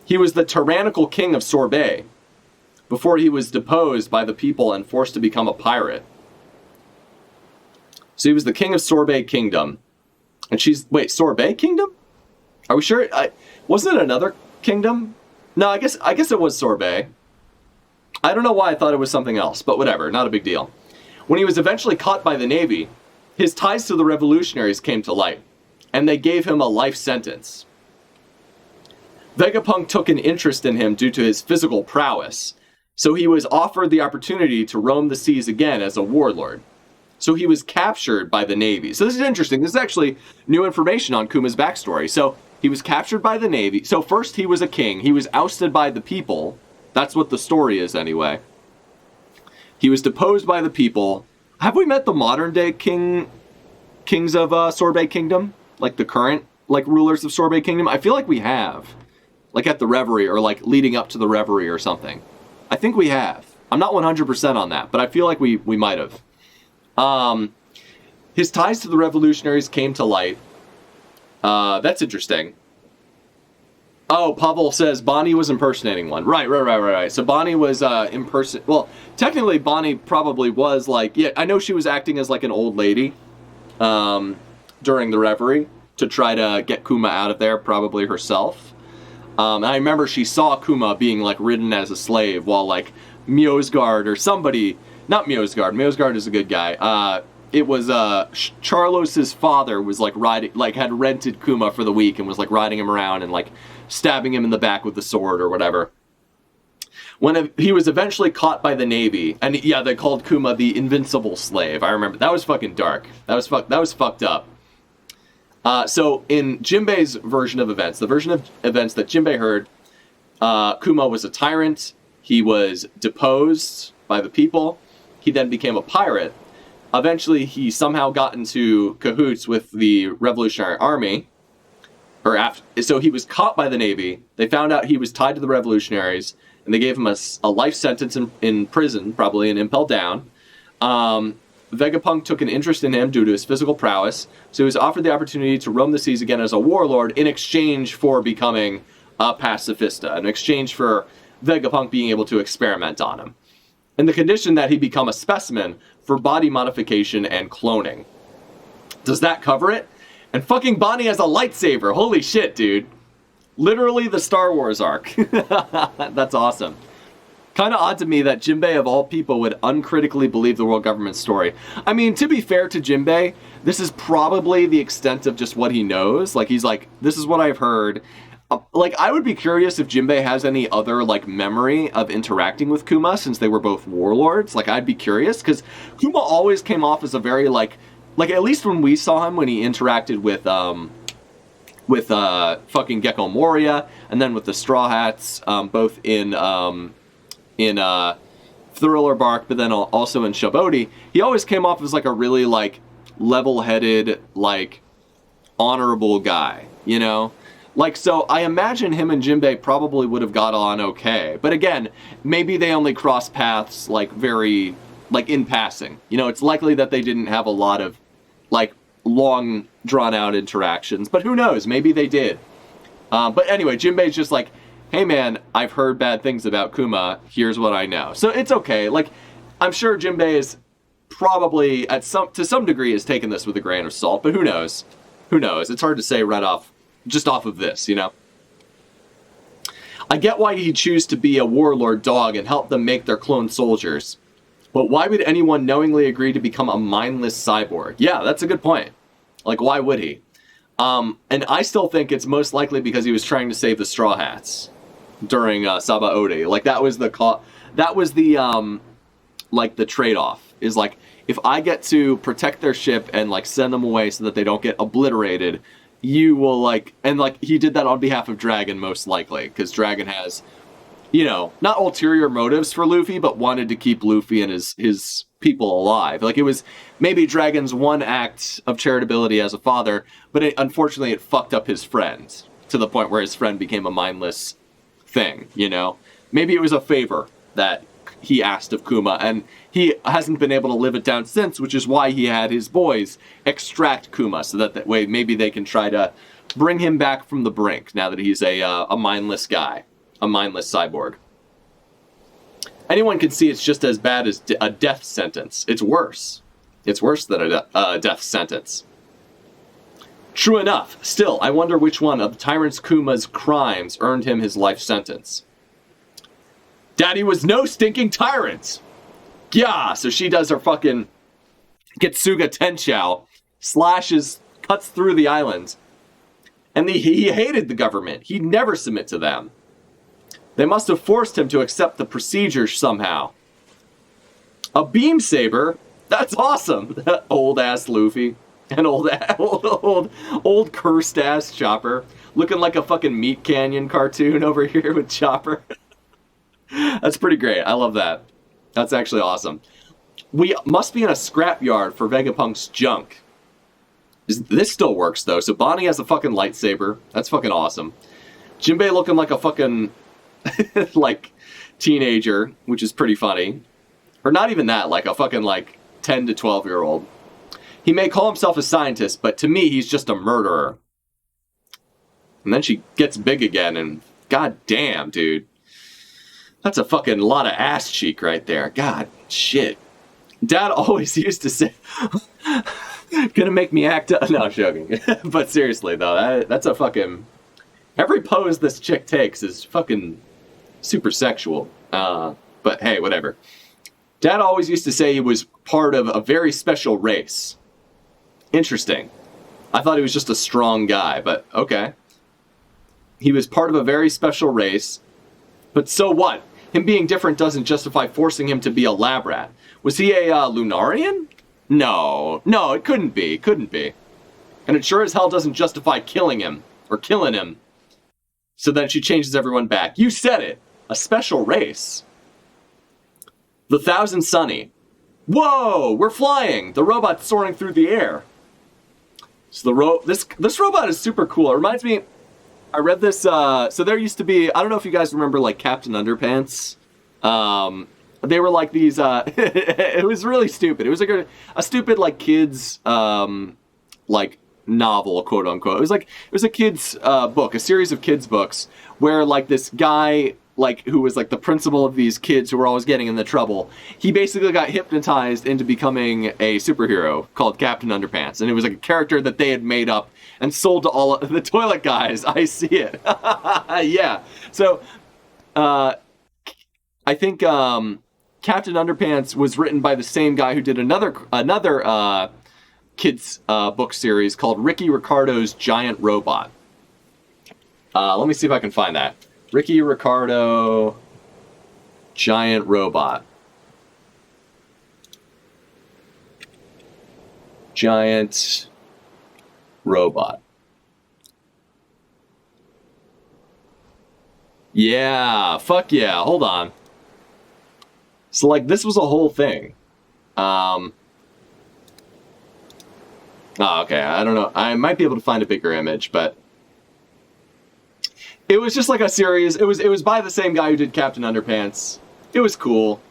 He was the tyrannical king of Sorbet, before he was deposed by the people and forced to become a pirate. So he was the king of Sorbet Kingdom. And wait, Sorbet Kingdom? Are we sure? Wasn't it another kingdom? No, I guess it was Sorbet. I don't know why I thought it was something else, but whatever, not a big deal. When he was eventually caught by the Navy, his ties to the revolutionaries came to light, and they gave him a life sentence. Vegapunk took an interest in him due to his physical prowess, so he was offered the opportunity to roam the seas again as a warlord. So he was captured by the Navy. So this is interesting. This is actually new information on Kuma's backstory. So he was captured by the Navy. So first he was a king. He was ousted by the people. That's what the story is anyway. He was deposed by the people. Have we met the modern day kings of Sorbet Kingdom? Like the current rulers of Sorbet Kingdom? I feel like we have. Like at the Reverie or like leading up to the Reverie or something. I think we have. I'm not 100% on that, but I feel like we might have. His ties to the revolutionaries came to light. That's interesting. Oh, Pavel says Bonnie was impersonating one. Right. So Bonnie was well, technically Bonnie probably was like, yeah, I know she was acting as like an old lady during the Reverie to try to get Kuma out of there, probably herself. I remember she saw Kuma being like ridden as a slave while like Miosgard or somebody, not Miosgard is a good guy. It was Charlos's father was like riding, like had rented Kuma for the week and was like riding him around and like stabbing him in the back with the sword or whatever. When he was eventually caught by the Navy, and yeah, they called Kuma the invincible slave. I remember that was fucking dark. That was fucked up. So in Jinbei's version of events, the version of events that Jinbei heard, Kuma was a tyrant. He was deposed by the people. He then became a pirate. Eventually, he somehow got into cahoots with the Revolutionary Army. So he was caught by the Navy. They found out he was tied to the revolutionaries, and they gave him a life sentence in prison, probably in Impel Down. Vegapunk took an interest in him due to his physical prowess, so he was offered the opportunity to roam the seas again as a warlord in exchange for becoming a pacifista, in exchange for Vegapunk being able to experiment on him, in the condition that he become a specimen for body modification and cloning. Does that cover it? And fucking Bonnie has a lightsaber. Holy shit, dude. Literally the Star Wars arc. That's awesome. Kind of odd to me that Jinbei, of all people, would uncritically believe the world government story. I mean, to be fair to Jinbei, this is probably the extent of just what he knows. Like, he's like, this is what I've heard. Like, I would be curious if Jinbei has any other, like, memory of interacting with Kuma, since they were both warlords. Like, I'd be curious, because Kuma always came off as a very, like, at least when we saw him, when he interacted with fucking Gecko Moria, and then with the Strawhats, both in Thriller Bark, but then also in Shabodi, he always came off as, like, a really, like, level-headed, like, honorable guy, you know? Like, so I imagine him and Jinbei probably would have got on okay. But again, maybe they only crossed paths, like, very, like, in passing. You know, it's likely that they didn't have a lot of, like, long, drawn-out interactions. But who knows? Maybe they did. But anyway, Jinbei's just like, hey man, I've heard bad things about Kuma. Here's what I know. So it's okay. Like, I'm sure Jinbei is probably, to some degree, has taken this with a grain of salt. But who knows? Who knows? It's hard to say right off. Just off of this, you know? I get why he'd choose to be a warlord dog and help them make their clone soldiers. But why would anyone knowingly agree to become a mindless cyborg? Yeah, that's a good point. Like, why would he? And I still think it's most likely because he was trying to save the Straw Hats during Sabaody. Like, that was the like, the trade-off. Is like, if I get to protect their ship and, like, send them away so that they don't get obliterated, you will, like, and, like, he did that on behalf of Dragon, most likely, because Dragon has, you know, not ulterior motives for Luffy, but wanted to keep Luffy and his people alive. Like, it was maybe Dragon's one act of charitability as a father, but unfortunately it fucked up his friend, to the point where his friend became a mindless thing, you know? Maybe it was a favor that he asked of Kuma, and he hasn't been able to live it down since, which is why he had his boys extract Kuma, so that way maybe they can try to bring him back from the brink, now that he's a mindless guy, a mindless cyborg. Anyone can see it's just as bad as a death sentence. It's worse. It's worse than a death sentence. True enough. Still, I wonder which one of Tyrant Kuma's crimes earned him his life sentence. Daddy was no stinking tyrant! Yeah, so she does her fucking Getsuga Tenchou, cuts through the island. And he hated the government. He'd never submit to them. They must have forced him to accept the procedures somehow. A beam saber? That's awesome! Old-ass Luffy. An old cursed-ass Chopper. Looking like a fucking Meat Canyon cartoon over here with Chopper. That's pretty great. I love that. That's actually awesome. We must be in a scrapyard for Vegapunk's junk. This still works, though. So Bonnie has a fucking lightsaber. That's fucking awesome. Jinbei looking like a fucking, like, teenager, which is pretty funny. Or not even that, like a fucking, like, 10 to 12-year-old. He may call himself a scientist, but to me, he's just a murderer. And then she gets big again, and god damn, dude. That's a fucking lot of ass cheek right there. God, shit. Dad always used to say, gonna make me act up. No, I'm joking. But seriously, though, that's a fucking... Every pose this chick takes is fucking super sexual. But hey, whatever. Dad always used to say he was part of a very special race. Interesting. I thought he was just a strong guy, but okay. He was part of a very special race. But so what? Him being different doesn't justify forcing him to be a lab rat. Was he a Lunarian? No, it couldn't be. And it sure as hell doesn't justify killing him. Or killing him. So then she changes everyone back. You said it. A special race. The Thousand Sunny. Whoa, we're flying. The robot's soaring through the air. So this robot is super cool. It reminds me... I read this, so there used to be, I don't know if you guys remember, like, Captain Underpants. They were like these, it was really stupid. It was like a stupid, like, kids, like, novel, quote unquote. It was a kid's book, a series of kids' books, where, like, this guy, like, who was, like, the principal of these kids who were always getting in the trouble, he basically got hypnotized into becoming a superhero called Captain Underpants. And it was, like, a character that they had made up and sold to all the toilet guys. I see it. Yeah. So, I think Captain Underpants was written by the same guy who did another kids book series called Ricky Ricardo's Giant Robot. Let me see if I can find that. Ricky Ricardo Giant Robot. Giant Robot. Yeah, fuck yeah. Hold on. So, like, this was a whole thing. Oh, okay. I don't know. I might be able to find a bigger image, but it was just like a series. It was by the same guy who did Captain Underpants. It was cool.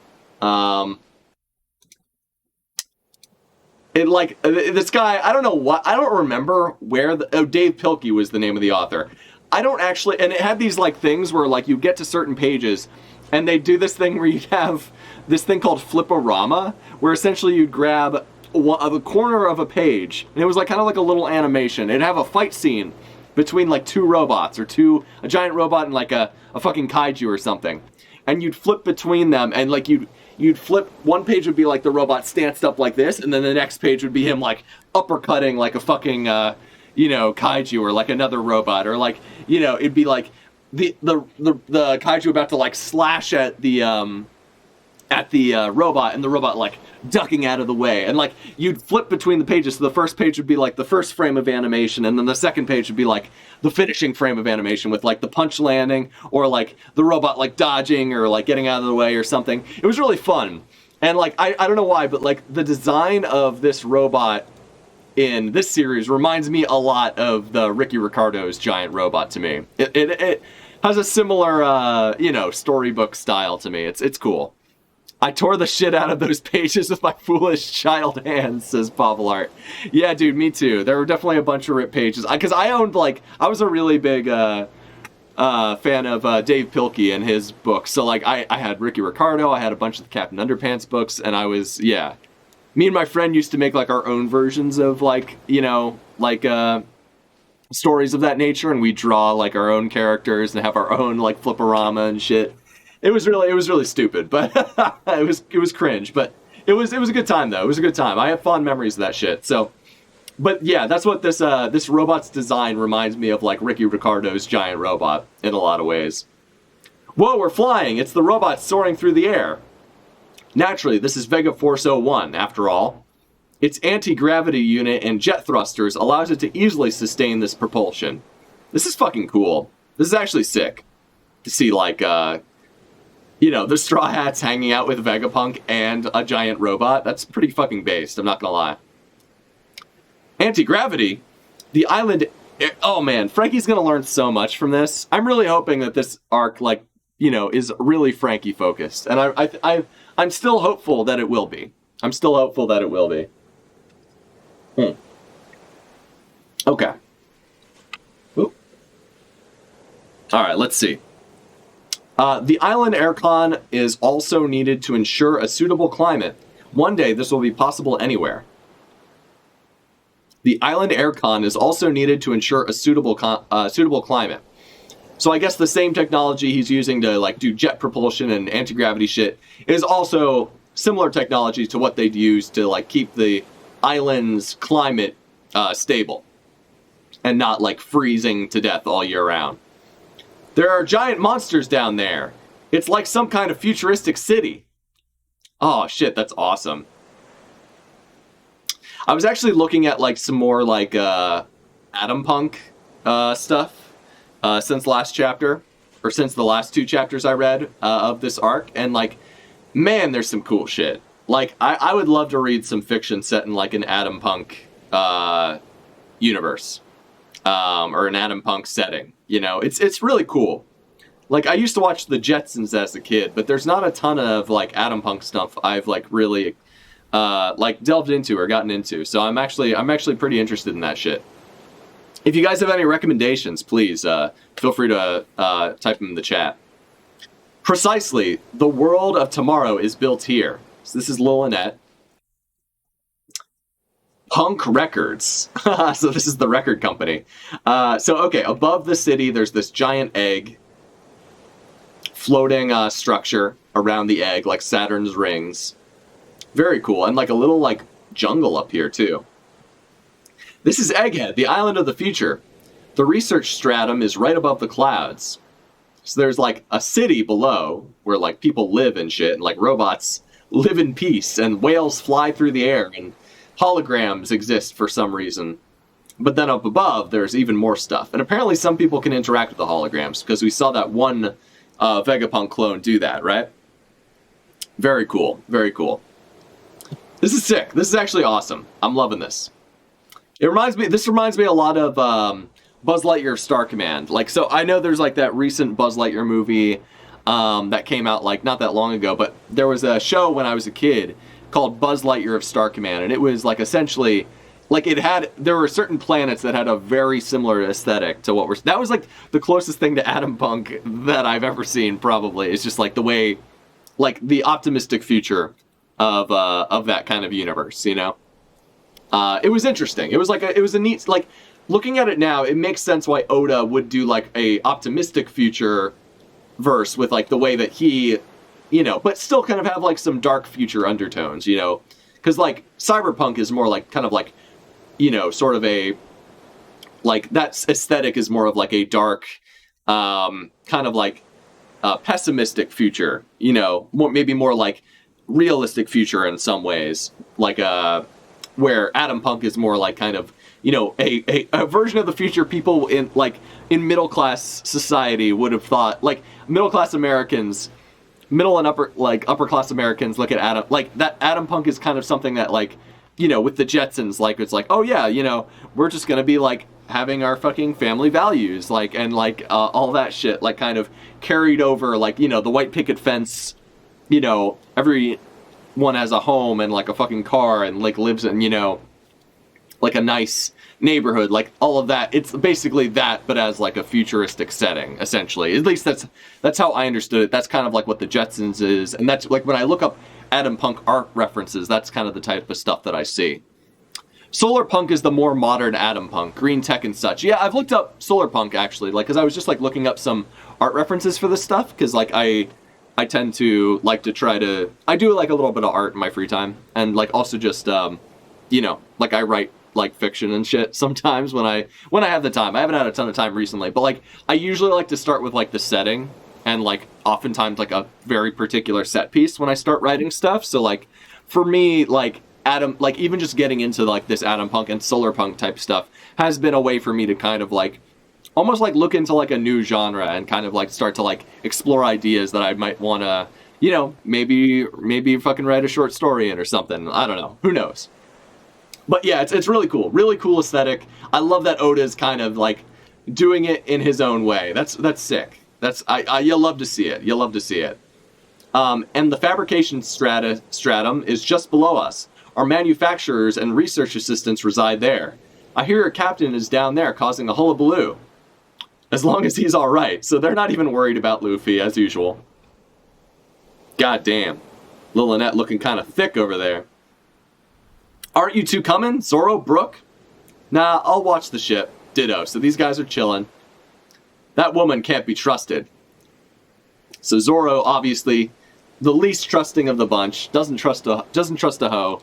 This guy, I don't know what, I don't remember where Dave Pilkey was the name of the author. I don't actually, and it had these like things where like you get to certain pages and they do this thing where you have this thing called Flip-O-Rama, where essentially you'd grab a corner of a page, and it was like kind of like a little animation. It'd have a fight scene between like two robots, or a giant robot and like a fucking kaiju or something. And you'd flip between them, and like you'd flip, one page would be like the robot stanced up like this, and then the next page would be him like uppercutting like a fucking kaiju or like another robot, or like, it'd be like the kaiju about to like slash at the robot, and the robot like ducking out of the way, and like you'd flip between the pages. So the first page would be like the first frame of animation, and then the second page would be like the finishing frame of animation with like the punch landing, or like the robot like dodging or like getting out of the way or something. It was really fun. And like I don't know why, but like the design of this robot in this series reminds me a lot of the Ricky Ricardo's Giant Robot to me. It has a similar storybook style to me. It's cool. I tore the shit out of those pages with my foolish child hands, says Pavlart. Yeah, dude, me too. There were definitely a bunch of ripped pages. Because I owned, like, I was a really big fan of Dave Pilkey and his books. So, like, I had Ricky Ricardo, I had a bunch of the Captain Underpants books, and I was, yeah. Me and my friend used to make, like, our own versions of, like, stories of that nature, and we'd draw, like, our own characters and have our own, like, Flip-O-Rama and shit. It was really stupid, but it was cringe. But it was a good time though. It was a good time. I have fond memories of that shit. So, but yeah, that's what this robot's design reminds me of, like Ricky Ricardo's Giant Robot in a lot of ways. Whoa, we're flying! It's the robot soaring through the air. Naturally, this is Vega Force 01, after all. Its anti-gravity unit and jet thrusters allows it to easily sustain this propulsion. This is fucking cool. This is actually sick to see, like the Straw Hats hanging out with Vegapunk and a giant robot. That's pretty fucking based, I'm not gonna lie. Anti-gravity? The island... Oh man, Frankie's gonna learn so much from this. I'm really hoping that this arc, is really Frankie-focused. And I'm still hopeful that it will be. Okay. Oop. Alright, let's see. The island aircon is also needed to ensure a suitable climate. One day, this will be possible anywhere. The island aircon is also needed to ensure a suitable climate. So I guess the same technology he's using to like do jet propulsion and anti-gravity shit is also similar technology to what they'd use to like keep the island's climate stable and not like freezing to death all year round. There are giant monsters down there. It's like some kind of futuristic city. Oh shit, that's awesome. I was actually looking at like some more like Atom Punk stuff since last chapter, or since the last two chapters I read of this arc, and like, man, there's some cool shit. Like, I would love to read some fiction set in like an Atom Punk universe. Or an Atom Punk setting, it's really cool. Like, I used to watch the Jetsons as a kid, but there's not a ton of like Atom Punk stuff I've like really delved into or gotten into. So I'm actually pretty interested in that shit. If you guys have any recommendations, please feel free to type them in the chat. Precisely, the world of tomorrow is built here. So this is Lillinette. Punk Records. So this is the record company. Okay, above the city, there's this giant egg. floating structure around the egg, like Saturn's rings. Very cool. And like a little like jungle up here too. This is Egghead, the island of the future. The research stratum is right above the clouds. So there's like a city below where like people live and shit, and like robots live in peace, and whales fly through the air, and holograms exist for some reason. But then up above, there's even more stuff. And apparently some people can interact with the holograms, because we saw that one Vegapunk clone do that, right? Very cool. Very cool. This is sick. This is actually awesome. I'm loving this. This reminds me a lot of Buzz Lightyear Star Command. Like, so I know there's like that recent Buzz Lightyear movie that came out like not that long ago, but there was a show when I was a kid called Buzz Lightyear of Star Command, and it was like essentially like there were certain planets that had a very similar aesthetic to what that was like the closest thing to Atom Punk that I've ever seen, probably. It's just like the way, like the optimistic future of that kind of universe, you know? It was interesting. It was a neat, like, looking at it now, it makes sense why Oda would do like a optimistic future verse with like the way that he, you know, but still kind of have like some dark future undertones, you know? Because like Cyberpunk is more like kind of like, you know, sort of a, like that aesthetic is more of like a dark, kind of like pessimistic future, you know, maybe more like realistic future in some ways, like where Atom Punk is more like kind of, you know, a version of the future people in middle class society would have thought, like middle class Americans, middle and upper class Americans look at Atom, like that Atom Punk is kind of something that like, you know, with the Jetsons, like it's like, oh yeah, you know, we're just gonna be like having our fucking family values, like, and like all that shit, like kind of carried over, like, you know, the white picket fence, you know, everyone has a home and like a fucking car and like lives in, you know, like a nice neighborhood, like all of that. It's basically that, but as like a futuristic setting, essentially. At least that's how I understood it. That's kind of like what the Jetsons is, and that's like when I look up Atom Punk art references, that's kind of the type of stuff that I see. Solar Punk is the more modern Atom Punk, green tech and such. Yeah, I've looked up Solar Punk actually, like, because I was just like looking up some art references for this stuff, because like I tend to like to try to, I do like a little bit of art in my free time, and like also just you know, like I write like fiction and shit sometimes when I have the time. I haven't had a ton of time recently, but like I usually like to start with like the setting and like oftentimes like a very particular set piece when I start writing stuff. So like for me, like like even just getting into like this Atom Punk and Solar Punk type stuff has been a way for me to kind of like almost like look into like a new genre and kind of like start to like explore ideas that I might want to, you know, maybe fucking write a short story in or something. I don't know. Who knows? But yeah, it's really cool aesthetic. I love that Oda's kind of like doing it in his own way. That's sick. You'll love to see it. You'll love to see it. And the fabrication stratum is just below us. Our manufacturers and research assistants reside there. I hear your captain is down there causing a hullabaloo. As long as he's alright, so they're not even worried about Luffy, as usual. God damn. Lil Annette looking kind of thick over there. Aren't you two coming? Zoro, Brook? Nah, I'll watch the ship. Ditto. So these guys are chilling. That woman can't be trusted. So Zoro, obviously, the least trusting of the bunch, doesn't trust a hoe,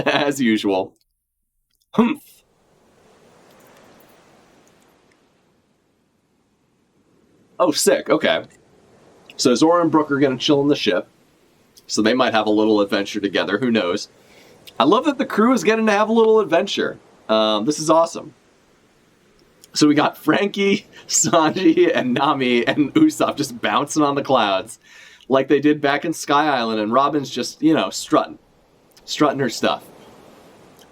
as usual. Humph. Oh, sick. Okay. So Zoro and Brook are gonna chill in the ship. So they might have a little adventure together. Who knows? I love that the crew is getting to have a little adventure. This is awesome. So we got Frankie, Sanji, and Nami, and Usopp just bouncing on the clouds like they did back in Sky Island, and Robin's just, you know, strutting her stuff.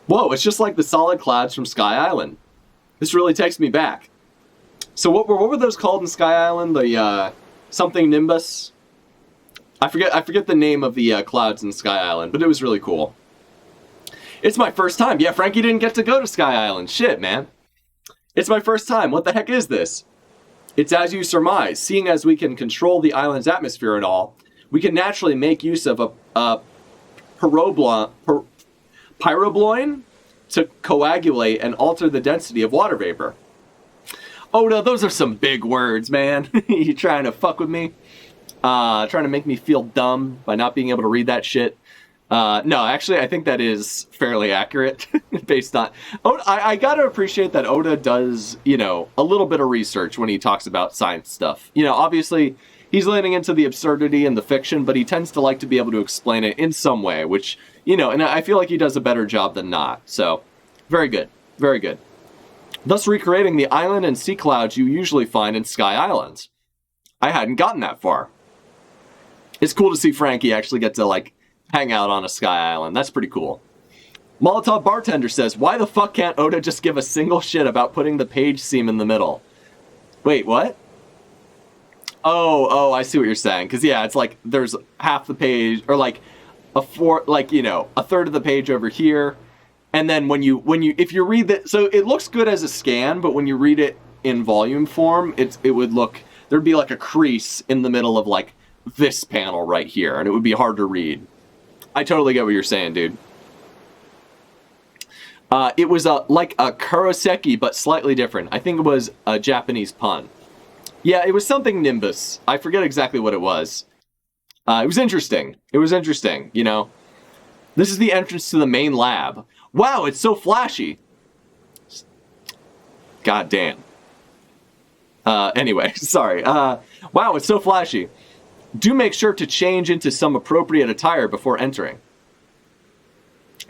Whoa, it's just like the solid clouds from Sky Island. This really takes me back. So what were those called in Sky Island? The something Nimbus? I forget the name of the clouds in Sky Island, but it was really cool. It's my first time. Yeah, Frankie didn't get to go to Sky Island. Shit, man. It's my first time. What the heck is this? It's as you surmise. Seeing as we can control the island's atmosphere and all, we can naturally make use of a pyrobloin to coagulate and alter the density of water vapor. Oda, those are some big words, man. You trying to fuck with me? trying to make me feel dumb by not being able to read that shit. No, actually, I think that is fairly accurate based on... I gotta appreciate that Oda does, you know, a little bit of research when he talks about science stuff. You know, obviously, he's leaning into the absurdity and the fiction, but he tends to like to be able to explain it in some way, which, you know, and I feel like he does a better job than not. So, very good. Very good. Thus recreating the island and sea clouds you usually find in Sky Islands. I hadn't gotten that far. It's cool to see Frankie actually get to, like, hang out on a Sky Island. That's pretty cool. Molotov Bartender says, why the fuck can't Oda just give a single shit about putting the page seam in the middle? Wait, what? Oh, I see what you're saying. Because, yeah, it's like there's half the page, or like a third of the page over here. And then if you read that, so it looks good as a scan, but when you read it in volume form, it would look, thered be like a crease in the middle of like this panel right here, and it would be hard to read. I totally get what you're saying, dude. It was like a kuroseki, but slightly different. I think it was a Japanese pun. Yeah, it was something Nimbus. I forget exactly what it was. It was interesting. It was interesting, you know. This is the entrance to the main lab. Wow, it's so flashy. God damn. Anyway, sorry. Wow, it's so flashy. Do make sure to change into some appropriate attire before entering.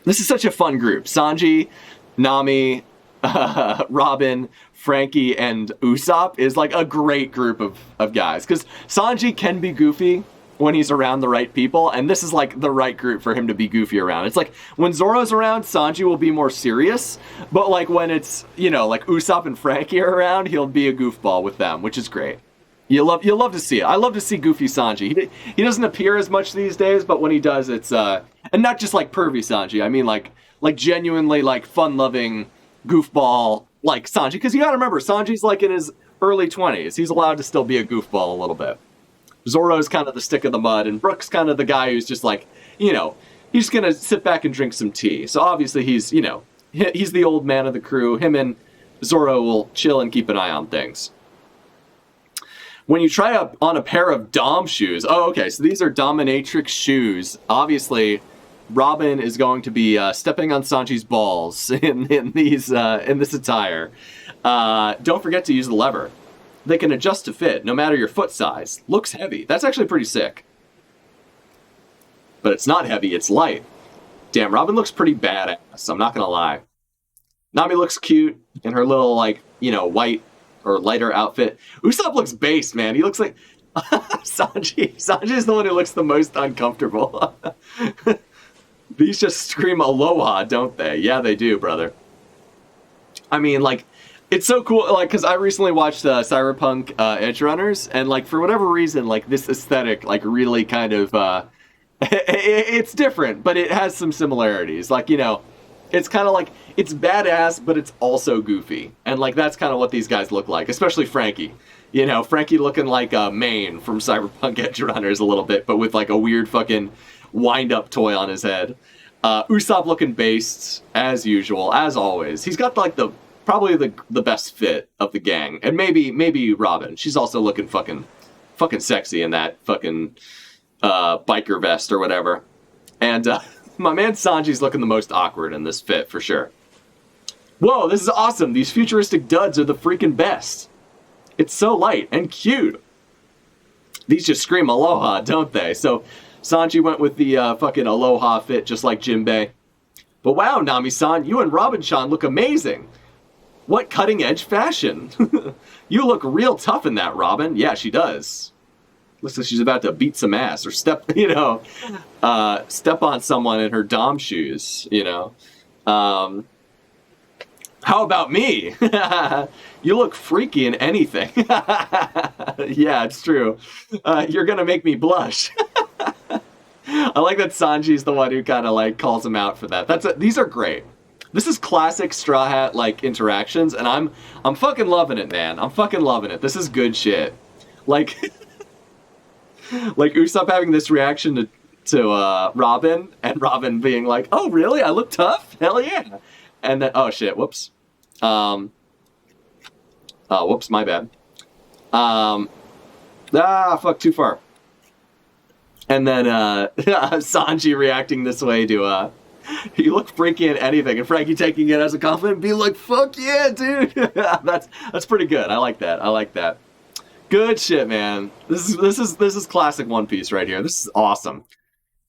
This is such a fun group. Sanji, Nami, Robin, Frankie, and Usopp is like a great group of guys. Because Sanji can be goofy when he's around the right people, and this is like the right group for him to be goofy around. It's like when Zoro's around, Sanji will be more serious, but like when it's, you know, like Usopp and Frankie are around, he'll be a goofball with them, which is great. You'll love to see it. I love to see goofy Sanji. He doesn't appear as much these days, but when he does, it's and not just like pervy Sanji. I mean like genuinely like fun-loving goofball like Sanji. Because you gotta remember, Sanji's like in his early 20s. He's allowed to still be a goofball a little bit. Zoro's kind of the stick of the mud, and Brook's kind of the guy who's just like, you know, he's gonna sit back and drink some tea. So obviously he's, you know, he's the old man of the crew. Him and Zoro will chill and keep an eye on things. When you try on a pair of Dom shoes, oh, okay, so these are dominatrix shoes. Obviously, Robin is going to be stepping on Sanji's balls in this attire. Don't forget to use the lever. They can adjust to fit, no matter your foot size. Looks heavy. That's actually pretty sick. But it's not heavy, it's light. Damn, Robin looks pretty badass, I'm not gonna lie. Nami looks cute in her little, like, you know, white or lighter outfit. Usopp looks based, man. He looks like Sanji. Sanji's the one who looks the most uncomfortable. These just scream aloha, don't they? Yeah, they do, brother. I mean, like, it's so cool, like, because I recently watched Cyberpunk Edge Runners, and, like, for whatever reason, like, this aesthetic, like, really kind of, it's different, but it has some similarities. Like, you know, it's kind of like, it's badass, but it's also goofy. And, like, that's kind of what these guys look like, especially Frankie. You know, Frankie looking like Maine from Cyberpunk Edge Runners a little bit, but with, like, a weird fucking wind-up toy on his head. Usopp looking based, as usual, as always. He's got, like, probably the best fit of the gang. And maybe Robin. She's also looking fucking sexy in that fucking biker vest or whatever. And my man Sanji's looking the most awkward in this fit, for sure. Whoa, this is awesome. These futuristic duds are the freaking best. It's so light and cute. These just scream aloha, don't they? So Sanji went with the fucking aloha fit, just like Jinbei. But wow, Nami-san, you and Robin-chan look amazing. What cutting-edge fashion. You look real tough in that, Robin. Yeah, she does. Looks like she's about to beat some ass or step on someone in her Dom shoes, you know. How about me? You look freaky in anything. Yeah, it's true. You're gonna make me blush. I like that Sanji's the one who kind of like calls him out for that. These are great. This is classic Straw Hat like interactions, and I'm fucking loving it, man. I'm fucking loving it. This is good shit. Like, like Usopp having this reaction to Robin, and Robin being like, "Oh, really? I look tough? Hell yeah!" And then, oh shit, whoops. Whoops, my bad. Fuck, too far. And then Sanji reacting this way to you look freaky at anything, and Frankie taking it as a compliment and being like, fuck yeah, dude. that's pretty good. I like that. Good shit, man. This is classic One Piece right here. This is awesome.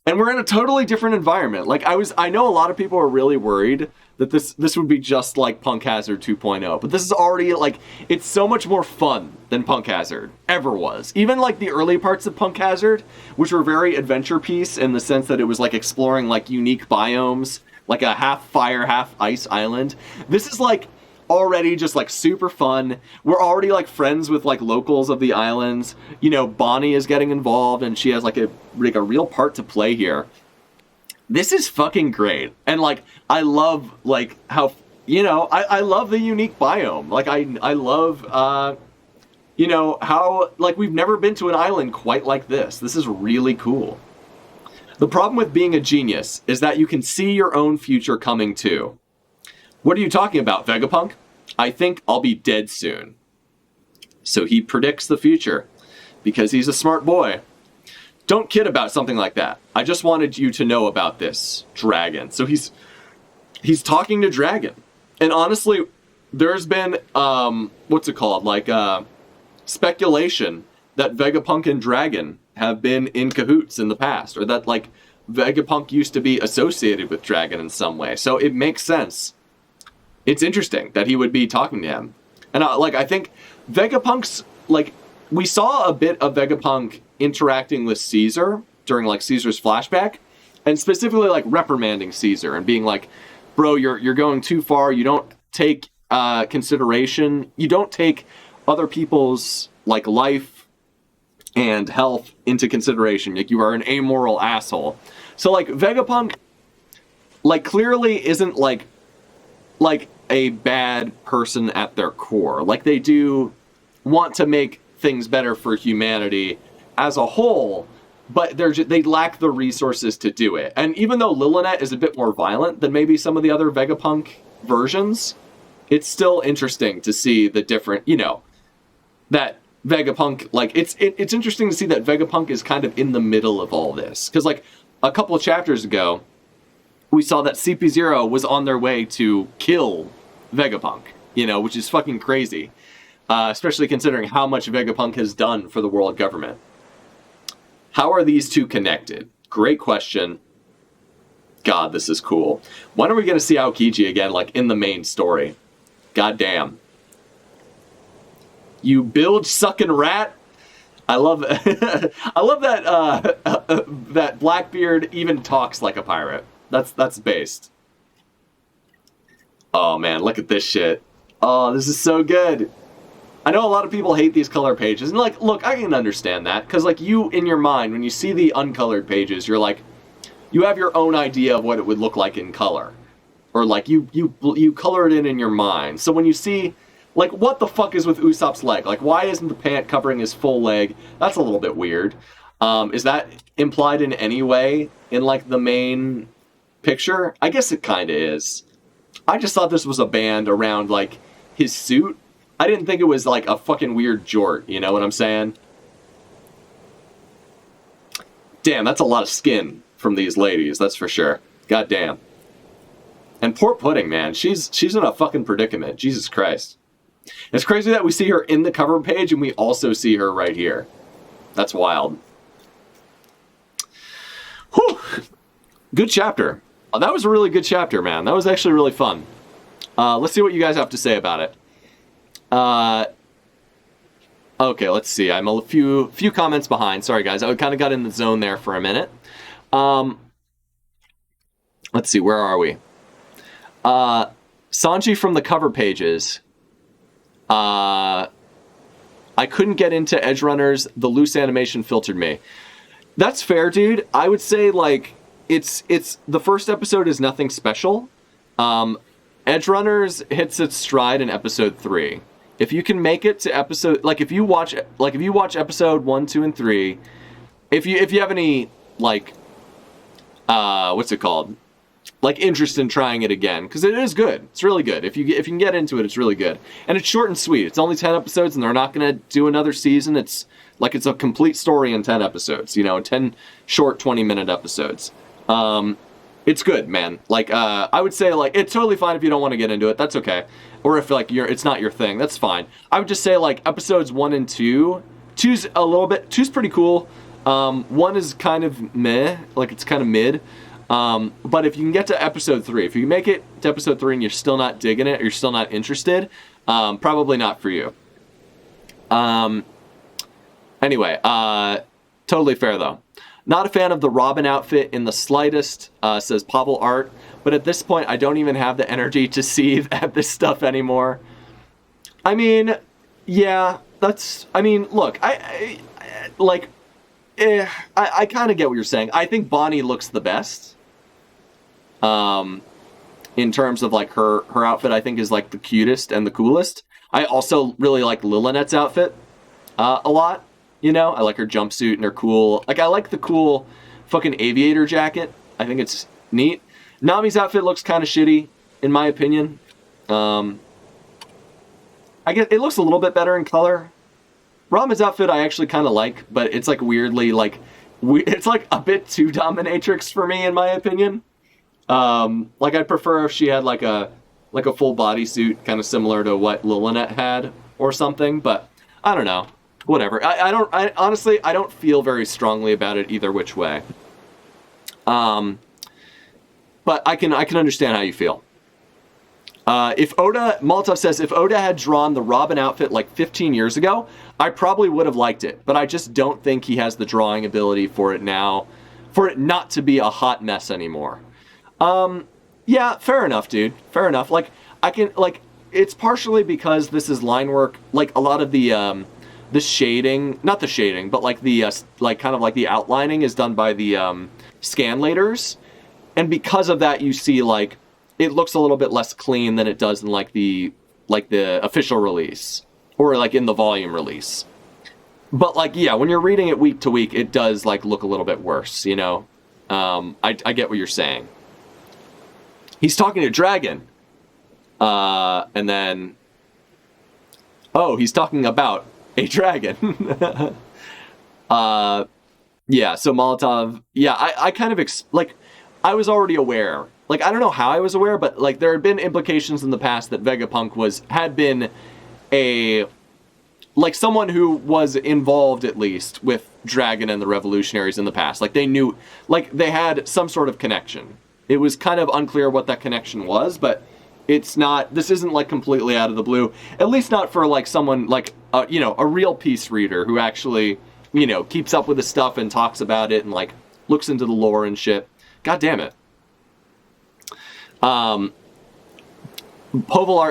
And we're in a totally different environment. Like I know a lot of people are really worried that this would be just like Punk Hazard 2.0, but this is already like, it's so much more fun than Punk Hazard ever was. Even like the early parts of Punk Hazard, which were very adventure piece in the sense that it was like exploring like unique biomes, like a half fire, half ice island. This is like already just like super fun. We're already like friends with like locals of the islands. You know, Bonnie is getting involved and she has like a real part to play here. This is fucking great. And like I love like how, you know, I love the unique biome. Like I love you know, how like we've never been to an island quite like this. This is really cool. The problem with being a genius is that you can see your own future coming too. What are you talking about, Vegapunk? I think I'll be dead soon. So he predicts the future because he's a smart boy. Don't kid about something like that. I just wanted you to know about this, Dragon. So he's talking to Dragon. And honestly, there's been, what's it called? Like, speculation that Vegapunk and Dragon have been in cahoots in the past. Or that, like, Vegapunk used to be associated with Dragon in some way. So it makes sense. It's interesting that he would be talking to him. And, I think Vegapunk's, like, we saw a bit of Vegapunk interacting with Caesar during, like, Caesar's flashback. And specifically, like, reprimanding Caesar and being like, bro, you're going too far. You don't take consideration. You don't take other people's, like, life and health into consideration. Like, you are an amoral asshole. So, like, Vegapunk, like, clearly isn't, like a bad person at their core. Like, they do want to make things better for humanity as a whole, but they lack the resources to do it. And even though Lilinet is a bit more violent than maybe some of the other Vegapunk versions, it's still interesting to see the different, you know, that Vegapunk, like, it's interesting to see that Vegapunk is kind of in the middle of all this. Because, like, a couple of chapters ago, we saw that CP0 was on their way to kill Vegapunk, you know, which is fucking crazy. Especially considering how much Vegapunk has done for the world government. How are these two connected? Great question. God, this is cool. When are we going to see Aokiji again, like, in the main story? God damn. You bilge-sucking rat? I love I love that that Blackbeard even talks like a pirate. That's based. Oh man, look at this shit. Oh, this is so good. I know a lot of people hate these color pages, and like, look, I can understand that, because like you, in your mind, when you see the uncolored pages, you're like, you have your own idea of what it would look like in color, or like you color it in your mind. So when you see, like, what the fuck is with Usopp's leg? Like, why isn't the pant covering his full leg? That's a little bit weird. Is that implied in any way in like the main picture? I guess it kind of is. I just thought this was a band around like his suit. I didn't think it was like a fucking weird jort, you know what I'm saying? Damn, that's a lot of skin from these ladies, that's for sure. God damn. And poor Pudding, man, she's in a fucking predicament. Jesus Christ. It's crazy that we see her in the cover page and we also see her right here. That's wild. Whew. Good chapter. Oh, that was a really good chapter, man. That was actually really fun. Let's see what you guys have to say about it. Okay, let's see. I'm a few comments behind. Sorry, guys. I kind of got in the zone there for a minute. Let's see. Where are we? Sanji from the cover pages. I couldn't get into Edgerunners. The loose animation filtered me. That's fair, dude. I would say, like, it's the first episode is nothing special. Edgerunners hits its stride in episode 3. If you can make it to episode, like, if you watch episode 1, 2, and 3, if you have any, like, what's it called? like interest in trying it again, because it is good. It's really good. If you can get into it, it's really good. And it's short and sweet. It's only 10 episodes, and they're not going to do another season. It's like it's a complete story in 10 episodes. 10 short 20-minute episodes. It's good, man. Like I would say like it's totally fine if you don't want to get into it. That's okay. Or if like it's not your thing, that's fine. I would just say like episodes 1 and 2. 2's a little bit. 2's pretty cool. 1 is kind of meh, like it's kind of mid. But if you can get to episode 3, if you make it to episode 3 and you're still not digging it, or you're still not interested, probably not for you. Anyway, totally fair though. Not a fan of the Robin outfit in the slightest, says Pavel Art. But at this point, I don't even have the energy to seethe at this stuff anymore. I mean, yeah, that's. I mean, look, I kind of get what you're saying. I think Bonnie looks the best. In terms of like her outfit, I think is like the cutest and the coolest. I also really like Lillinette's outfit a lot. I like her jumpsuit and her cool. Like I like the cool fucking aviator jacket. I think it's neat. Nami's outfit looks kind of shitty, in my opinion. I guess it looks a little bit better in color. Rama's outfit I actually kind of like, but it's like weirdly like it's like a bit too dominatrix for me, in my opinion. Like I'd prefer if she had like a full bodysuit, kind of similar to what Lillinette had or something. But I don't know. Whatever. I honestly I don't feel very strongly about it either which way. But I can understand how you feel. Molotov says, if Oda had drawn the Robin outfit like 15 years ago, I probably would have liked it. But I just don't think he has the drawing ability for it now, for it not to be a hot mess anymore. Yeah, fair enough, dude. Fair enough. Like, it's partially because this is line work. Like, a lot of the shading, not the shading, but like the, kind of like the outlining is done by the, scanlators. And because of that, you see, like, it looks a little bit less clean than it does in, like the official release. Or, like, in the volume release. But, like, yeah, when you're reading it week to week, it does, like, look a little bit worse, I get what you're saying. He's talking to Dragon. And then... Oh, he's talking about a dragon. Yeah, so Molotov... Yeah, I kind of... I was already aware. Like, I don't know how I was aware, but, like, there had been implications in the past that Vegapunk had been someone who was involved, at least, with Dragon and the Revolutionaries in the past. Like, they knew... Like, they had some sort of connection. It was kind of unclear what that connection was, but it's not... This isn't, like, completely out of the blue. At least not for, like, someone, like, a real Peace reader who actually, keeps up with the stuff and talks about it and, like, looks into the lore and shit. God damn it. Povalart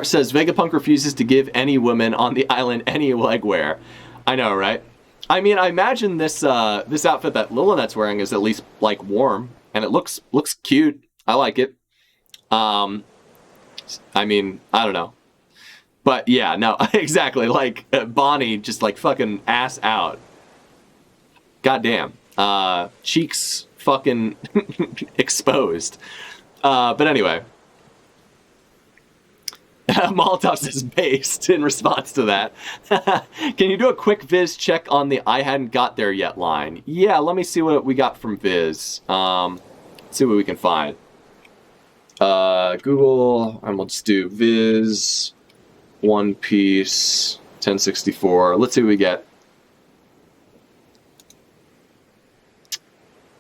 says, Vegapunk refuses to give any women on the island any leg wear. I know, right? I mean, I imagine this outfit that Lillinette's wearing is at least, like, warm. And it looks cute. I like it. I mean, I don't know. But, yeah, no, exactly. Like, Bonnie just, like, fucking ass out. God damn. Cheeks... fucking exposed. But anyway. Molotov says based in response to that. Can you do a quick Viz check on the I hadn't got there yet line? Yeah, let me see what we got from Viz. Let's see what we can find. Google, and we'll just do Viz, One Piece, 1064. Let's see what we get.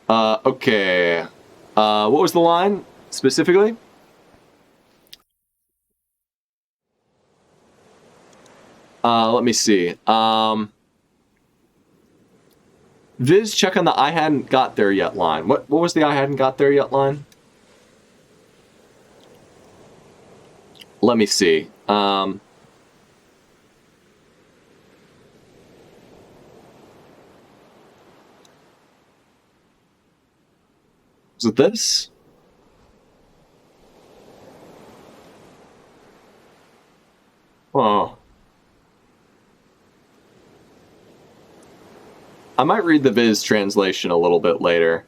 Okay. What was the line, specifically? Let me see. Viz, check on the I hadn't got there yet line. What was the I hadn't got there yet line? Let me see. Is it this? Oh. I might read the Viz translation a little bit later.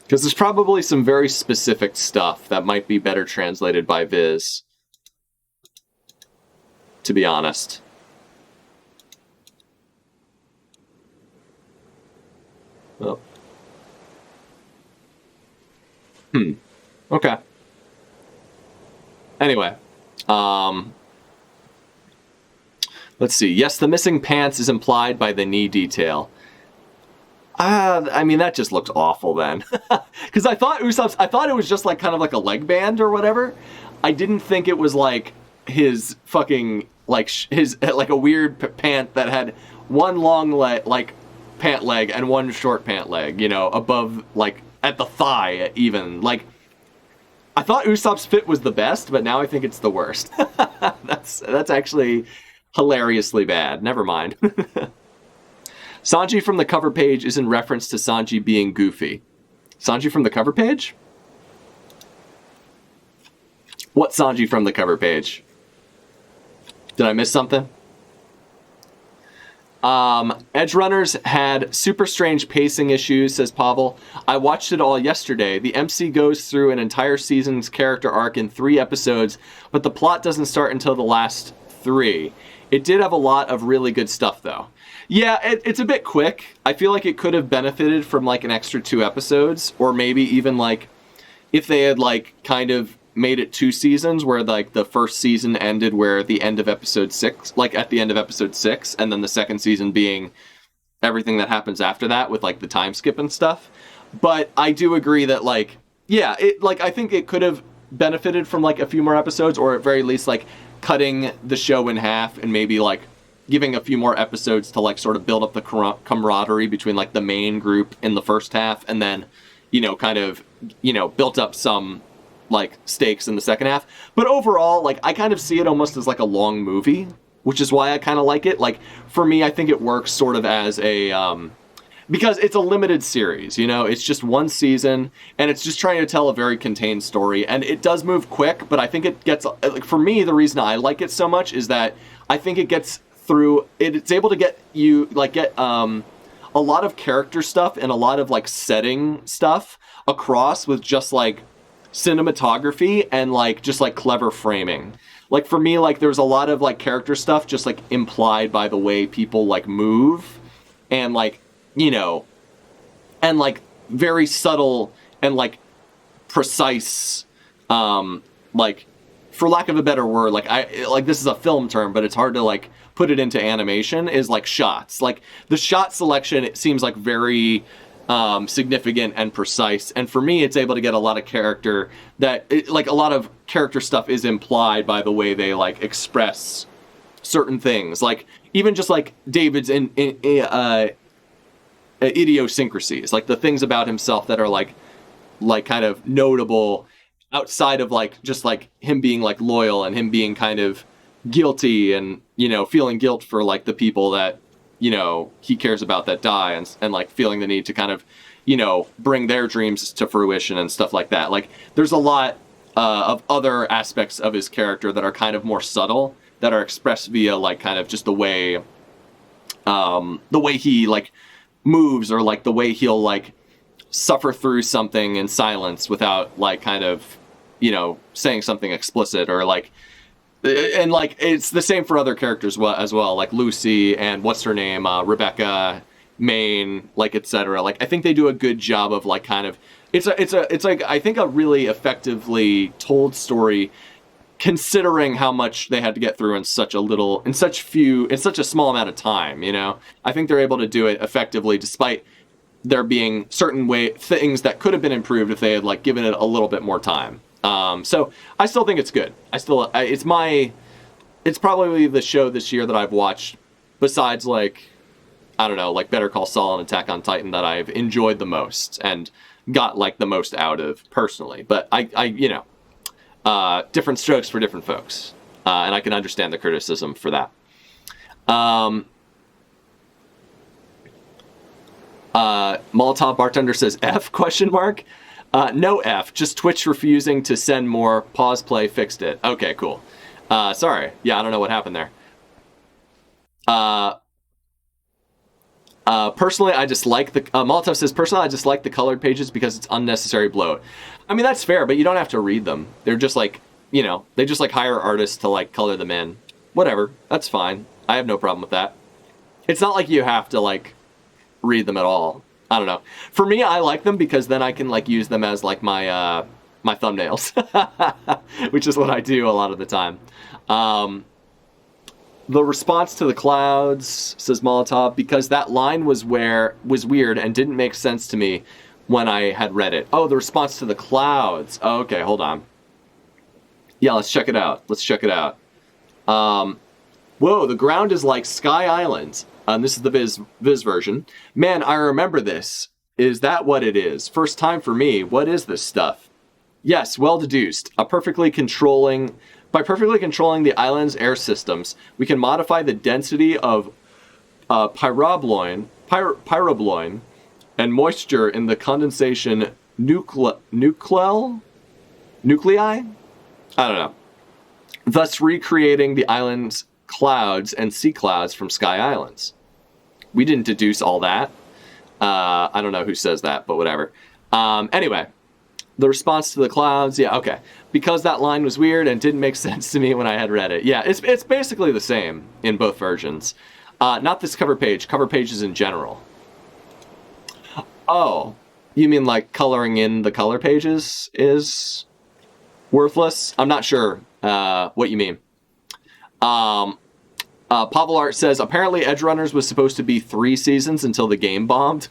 Because there's probably some very specific stuff that might be better translated by Viz, to be honest. Oh. Okay. Anyway. Let's see. Yes, the missing pants is implied by the knee detail. I mean, that just looked awful then. Because I thought it was just like kind of like a leg band or whatever. I didn't think it was like his fucking, like, his, like a weird pant that had one long leg, like, pant leg and one short pant leg, you know, above, like, at the thigh even. Like, I thought Usopp's fit was the best, but now I think it's the worst. That's actually hilariously bad. Never mind. Sanji from the cover page is in reference to Sanji being goofy. Sanji from the cover page? What Sanji from the cover page? Did I miss something? Edge Runners had super strange pacing issues, says Pavel. I watched it all yesterday. The MC goes through an entire season's character arc in 3 episodes, but the plot doesn't start until the last 3. It did have a lot of really good stuff, though. Yeah, it's a bit quick. I feel like it could have benefited from, like, an extra 2 episodes, or maybe even, like, if they had, like, kind of made it 2 seasons, where, like, the first season ended where the end of episode 6, like, at the end of episode 6, and then the second season being everything that happens after that with, like, the time skip and stuff. But I do agree that, like, yeah, I think it could have benefited from, like, a few more episodes, or at very least, like, cutting the show in half and maybe, like, giving a few more episodes to, like, sort of build up the camaraderie between, like, the main group in the first half, and then, you know, kind of, you know, built up some, like, stakes in the second half. But overall, like, I kind of see it almost as, like, a long movie, which is why I kind of like it. Like, for me, I think it works sort of as a, because it's a limited series, you know? It's just 1 season, and it's just trying to tell a very contained story, and it does move quick, but I think it gets, like, for me, the reason I like it so much is that I think it gets through, it's able to get you, like, get a lot of character stuff and a lot of, like, setting stuff across with just, like, cinematography and, like, just, like, clever framing. Like, for me, like, there's a lot of, like, character stuff just, like, implied by the way people, like, move and, like, you know, and, like, very subtle and, like, precise, like, for lack of a better word, like, this is a film term, but it's hard to, like, put it into animation, is, like, shots. Like, the shot selection, it seems, like, very significant and precise, and for me, it's able to get a lot of character that, like, a lot of character stuff is implied by the way they, like, express certain things. Like, even just, like, David's idiosyncrasies, like, the things about himself that are, like, kind of notable outside of, like, just, like, him being, like, loyal and him being kind of guilty and, you know, feeling guilt for, like, the people that, you know, he cares about that die, and like, feeling the need to kind of, you know, bring their dreams to fruition and stuff like that. Like, there's a lot of other aspects of his character that are kind of more subtle, that are expressed via, like, kind of just the way he, like, moves, or, like, the way he'll, like, suffer through something in silence without, like, kind of, you know, saying something explicit, or, like, and, like, it's the same for other characters as well, like Lucy and what's her name, Rebecca, Maine, like, etc. Like, I think they do a good job of, like, kind of, it's like, I think, a really effectively told story, considering how much they had to get through in such a small amount of time, you know? I think they're able to do it effectively, despite there being certain things that could have been improved if they had, like, given it a little bit more time. So I still think it's good. It's probably the show this year that I've watched, besides, like, I don't know, like Better Call Saul and Attack on Titan, that I've enjoyed the most and got, like, the most out of personally. But I you know, different strokes for different folks. And I can understand the criticism for that. Molotov Bartender says, F, question mark? No F, just Twitch refusing to send more. Pause play fixed it. Okay, cool. Sorry. Yeah, I don't know what happened there. Personally, I dislike the Molotov says personally I dislike the colored pages because it's unnecessary bloat. I mean that's fair, but you don't have to read them. They're just like they just like hire artists to like color them in. Whatever, that's fine. I have no problem with that. It's not like you have to like read them at all. I don't know. For me, I like them because then I can like use them as like my my thumbnails, which is what I do a lot of the time. The response to the clouds, says Molotov, because that line was weird and didn't make sense to me when I had read it. Oh, the response to the clouds. Oh, okay, hold on. Yeah, let's check it out. Whoa, the ground is like Sky Island. This is the Viz version. Man, I remember this. Is that what it is? First time for me. What is this stuff? Yes, well deduced. By perfectly controlling the island's air systems, we can modify the density of pyrobloin and moisture in the condensation nuclei? I don't know. Thus recreating the island's clouds and sea clouds from Sky Islands. We didn't deduce all that. I don't know who says that, but whatever. Anyway, the response to the clouds, yeah, okay. Because that line was weird and didn't make sense to me when I had read it. Yeah, it's basically the same in both versions. Not this cover pages in general. Oh, you mean like coloring in the color pages is worthless? I'm not sure what you mean. Pavel Art says, apparently Edgerunners was supposed to be 3 seasons until the game bombed.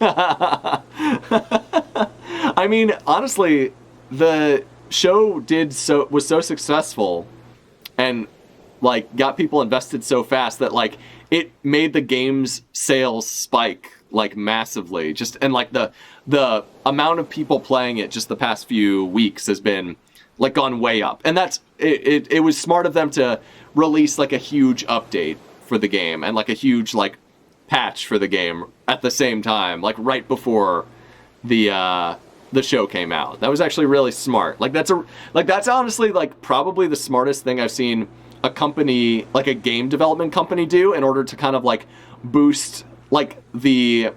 I mean, honestly, the show was so successful and like got people invested so fast that like it made the game's sales spike like massively. Just and like the amount of people playing it just the past few weeks has been like gone way up. And that's it was smart of them to release like a huge update for the game and like a huge like patch for the game at the same time, like right before the show came out. That was actually really smart. Like that's honestly like probably the smartest thing I've seen a company, like a game development company, do in order to kind of like boost like the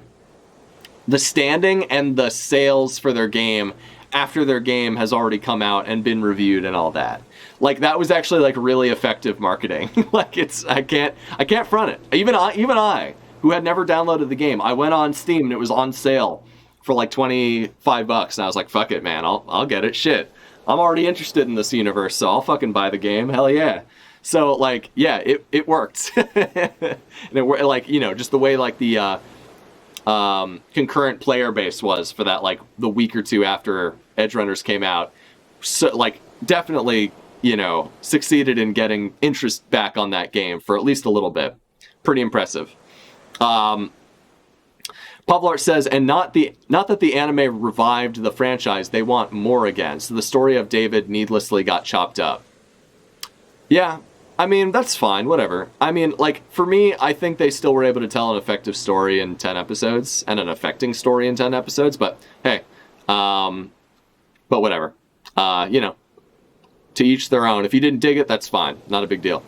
standing and the sales for their game after their game has already come out and been reviewed and all that. Like that was actually like really effective marketing. Like I can't front it. Even I, who had never downloaded the game, I went on Steam and it was on sale for like $25, and I was like, fuck it, man, I'll get it. Shit, I'm already interested in this universe, so I'll fucking buy the game. Hell yeah. So like, yeah, it worked. And it like, you know, just the way like the concurrent player base was for that like the week or two after Edgerunners came out, so like definitely, you know, succeeded in getting interest back on that game for at least a little bit. Pretty impressive. Pavlart says, and not that the anime revived the franchise, they want more again. So the story of David needlessly got chopped up. Yeah, I mean, that's fine, whatever. I mean, like, for me, I think they still were able to tell an effective story in 10 episodes, and an affecting story in 10 episodes, but hey, but whatever. You know, to each their own. If you didn't dig it, that's fine. Not a big deal.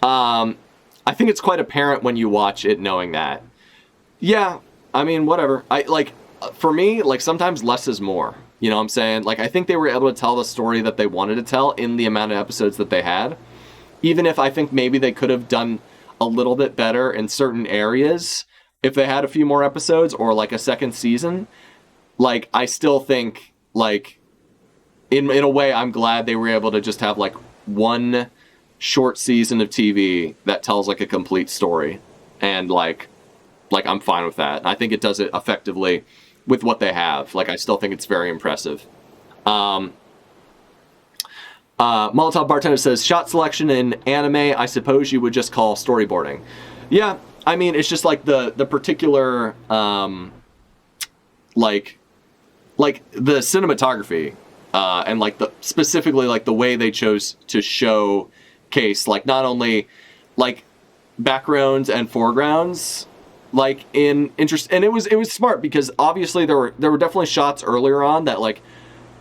I think it's quite apparent when you watch it knowing that. Yeah, I mean, whatever. For me, like, sometimes less is more. You know what I'm saying? Like, I think they were able to tell the story that they wanted to tell in the amount of episodes that they had. Even if I think maybe they could have done a little bit better in certain areas if they had a few more episodes or, like, a second season. Like, I still think, like, in a way, I'm glad they were able to just have, like, one short season of TV that tells, like, a complete story. And, like I'm fine with that. I think it does it effectively with what they have. Like, I still think it's very impressive. Molotov Bartender says, shot selection in anime, I suppose you would just call storyboarding. Yeah, I mean, it's just like the particular, like the cinematography, and like specifically like the way they chose to showcase, like not only like backgrounds and foregrounds, like in interest, and it was smart because obviously there were definitely shots earlier on that like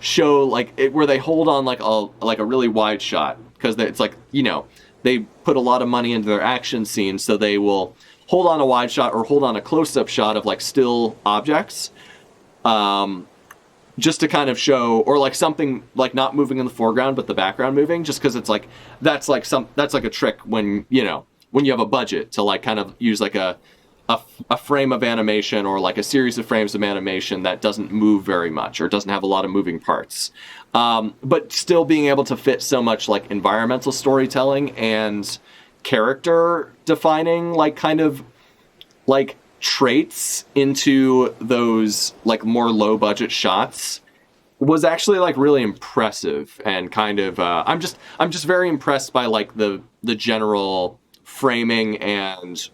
show like it, where they hold on like a really wide shot because it's like, you know, they put a lot of money into their action scenes, so they will hold on a wide shot or hold on a close-up shot of like still objects, just to kind of show, or like something like not moving in the foreground but the background moving, just because it's like that's like a trick when when you have a budget to like kind of use like a frame of animation or like a series of frames of animation that doesn't move very much or doesn't have a lot of moving parts, but still being able to fit so much like environmental storytelling and character defining like kind of like traits into those like more low budget shots was actually like really impressive. And kind of I'm just very impressed by like the general framing and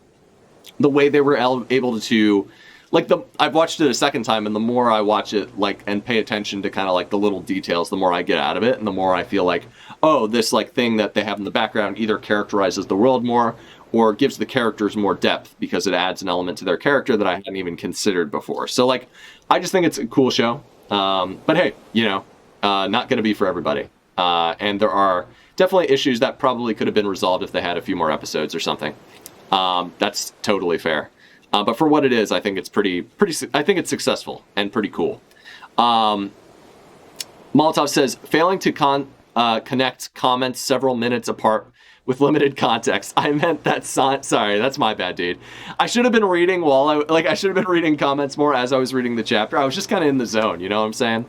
the way they were able to like I've watched it a second time, and the more I watch it like and pay attention to kind of like the little details, the more I get out of it, and the more I feel like, oh, this like thing that they have in the background either characterizes the world more or gives the characters more depth because it adds an element to their character that I hadn't even considered before. So like I just think it's a cool show, but hey, not going to be for everybody, and there are definitely issues that probably could have been resolved if they had a few more episodes or something. That's totally fair. But for what it is, I think it's I think it's successful and pretty cool. Molotov says, failing to connect comments several minutes apart with limited context. I meant that sorry, that's my bad, dude. I should have been reading I should have been reading comments more as I was reading the chapter. I was just kind of in the zone, you know what I'm saying?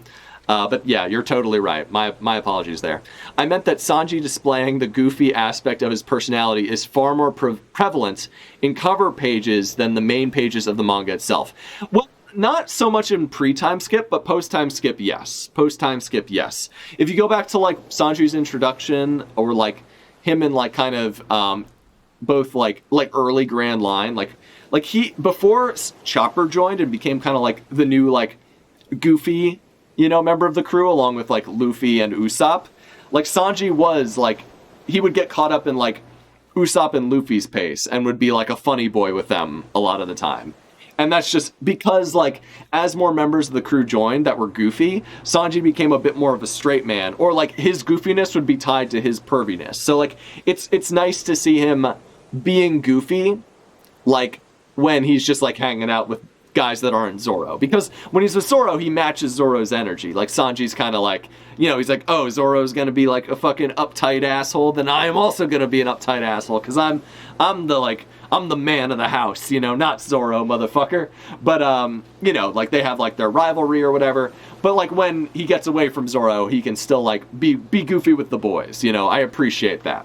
But yeah, you're totally right. My apologies there. I meant that Sanji displaying the goofy aspect of his personality is far more prevalent in cover pages than the main pages of the manga itself. Well, not so much in pre-time skip, but post-time skip, yes. Post-time skip, yes. If you go back to like Sanji's introduction, or like him in like kind of both like early Grand Line, like he before Chopper joined and became kind of like the new like goofy member of the crew, along with like Luffy and Usopp. Like Sanji was like, he would get caught up in like Usopp and Luffy's pace and would be like a funny boy with them a lot of the time. And that's just because like as more members of the crew joined that were goofy, Sanji became a bit more of a straight man, or like his goofiness would be tied to his perviness. So like it's nice to see him being goofy, like when he's just like hanging out with guys that aren't Zoro, because when he's with Zoro, he matches Zoro's energy. Like Sanji's kind of like, he's like, oh, Zoro's gonna be like a fucking uptight asshole, then I am also gonna be an uptight asshole, because I'm the man of the house, not Zoro, motherfucker. But like they have like their rivalry or whatever. But like when he gets away from Zoro, he can still like be goofy with the boys. I appreciate that.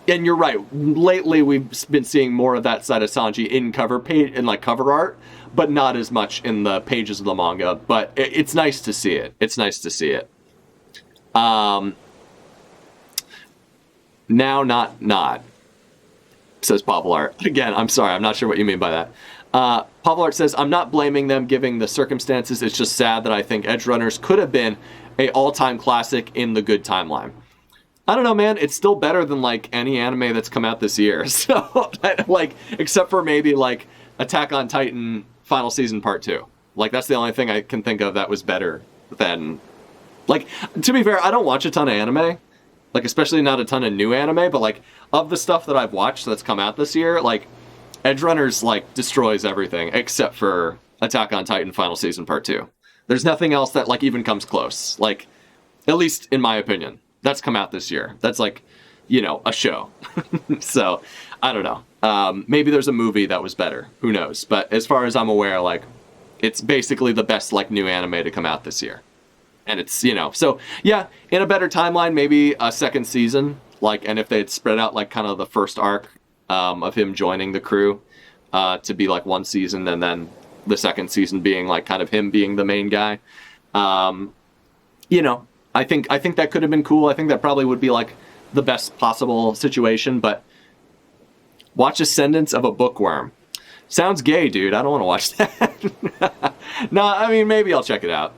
And you're right. Lately, we've been seeing more of that side of Sanji in cover page and like cover art, but not as much in the pages of the manga. But it's nice to see it. It's nice to see it. Now, not says Pablo Art. Again, I'm sorry. I'm not sure what you mean by that. Pablo Art says, I'm not blaming them given the circumstances. It's just sad that I think Edge Runners could have been a all-time classic in the good timeline. I don't know, man. It's still better than like any anime that's come out this year. So, like, except for maybe like Attack on Titan Final Season Part 2. Like, that's the only thing I can think of that was better than. Like, to be fair, I don't watch a ton of anime. Like, especially not a ton of new anime. But like, of the stuff that I've watched that's come out this year, like, Edge Runners like destroys everything except for Attack on Titan Final Season Part 2. There's nothing else that like even comes close. Like, at least in my opinion. That's come out this year. That's like, a show. So, I don't know. Maybe there's a movie that was better. Who knows? But as far as I'm aware, like, it's basically the best, like, new anime to come out this year. And it's, So, yeah, in a better timeline, maybe a second season. Like, and if they had spread out, like, kind of the first arc of him joining the crew to be, like, one season. And then the second season being, like, kind of him being the main guy. I think that could have been cool. I think that probably would be like the best possible situation, but watch Ascendance of a Bookworm. Sounds gay, dude. I don't want to watch that. No, I mean, maybe I'll check it out.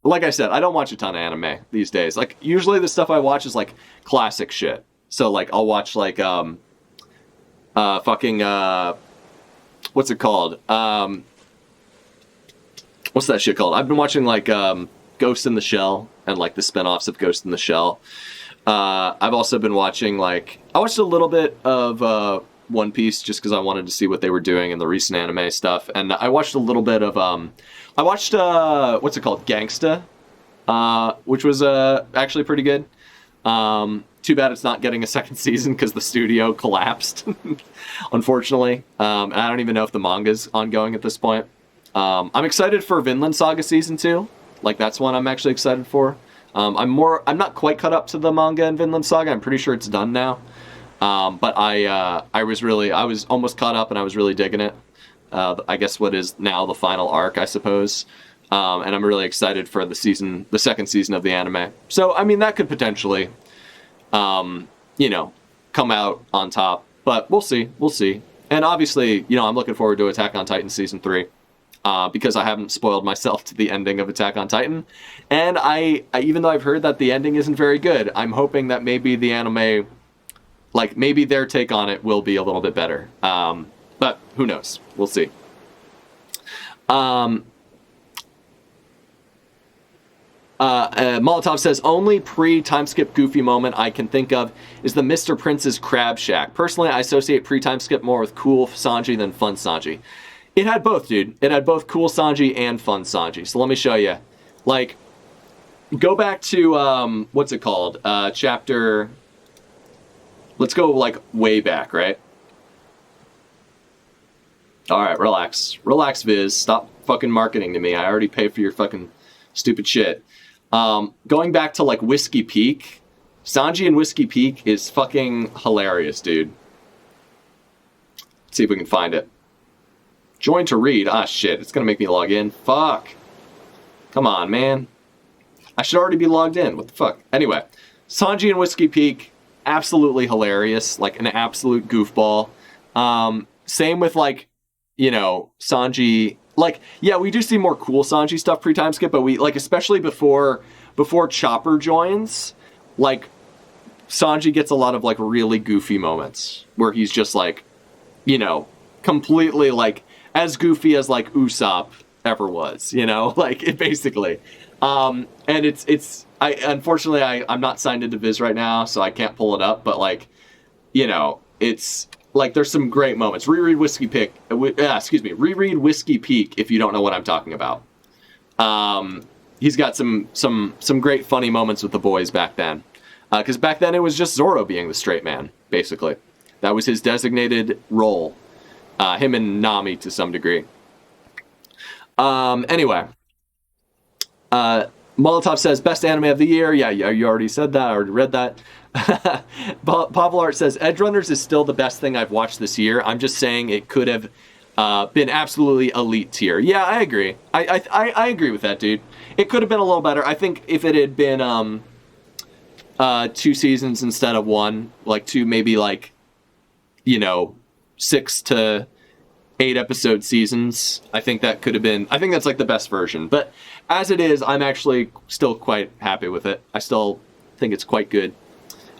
Like I said, I don't watch a ton of anime these days. Like, usually the stuff I watch is like classic shit. So like I'll watch like what's it called? What's that shit called? I've been watching like Ghost in the Shell and like the spinoffs of Ghost in the Shell. I've also been watching, like, I watched a little bit of One Piece just because I wanted to see what they were doing in the recent anime stuff. And I watched a little bit of, I watched, what's it called? Gangsta, which was actually pretty good. Too bad it's not getting a second season because the studio collapsed, unfortunately. And I don't even know if the manga's ongoing at this point. I'm excited for Vinland Saga Season 2. Like, that's one I'm actually excited for. I'm not quite caught up to the manga in Vinland Saga. I'm pretty sure it's done now. But I was almost caught up and I was really digging it. I guess what is now the final arc, I suppose. And I'm really excited for the second season of the anime. So, I mean, that could potentially, come out on top. But we'll see. And obviously, I'm looking forward to Attack on Titan Season 3. Because I haven't spoiled myself to the ending of Attack on Titan. And I even though I've heard that the ending isn't very good, I'm hoping that maybe the anime, like, maybe their take on it will be a little bit better. But who knows? We'll see. Molotov says, only pre-time skip goofy moment I can think of is the Mr. Prince's Crab Shack. Personally, I associate pre-time skip more with cool Sanji than fun Sanji. It had both, dude. It had both cool Sanji and fun Sanji. So let me show you. Like, go back to, what's it called? Chapter... Let's go, like, way back, right? Alright, relax. Relax, Viz. Stop fucking marketing to me. I already pay for your fucking stupid shit. Going back to, like, Whiskey Peak. Sanji and Whiskey Peak is fucking hilarious, dude. Let's see if we can find it. Join to read. Ah, shit. It's going to make me log in. Fuck. Come on, man. I should already be logged in. What the fuck? Anyway. Sanji and Whiskey Peak. Absolutely hilarious. Like, an absolute goofball. Same with, like, Sanji. Like, yeah, we do see more cool Sanji stuff pre-time skip, but we, like, especially before Chopper joins, like, Sanji gets a lot of, like, really goofy moments where he's just, like, completely, like, as goofy as, like, Usopp ever was, like, it basically. And unfortunately, I'm not signed into Viz right now, so I can't pull it up, but, like, it's, like, there's some great moments. Reread Whiskey Peak if you don't know what I'm talking about. He's got some great funny moments with the boys back then. Because back then it was just Zoro being the straight man, basically. That was his designated role. Him and Nami to some degree. Anyway. Molotov says, best anime of the year. Yeah, you already said that. I already read that. Pavlart says, Edgerunners is still the best thing I've watched this year. I'm just saying it could have been absolutely elite tier. Yeah, I agree. I agree with that, dude. It could have been a little better. I think if it had been 2 seasons instead of 1, like 2, maybe like, 6 to 8 episode seasons, I think that could have been, I think that's like the best version. But as it is, I'm actually still quite happy with it. I still think it's quite good.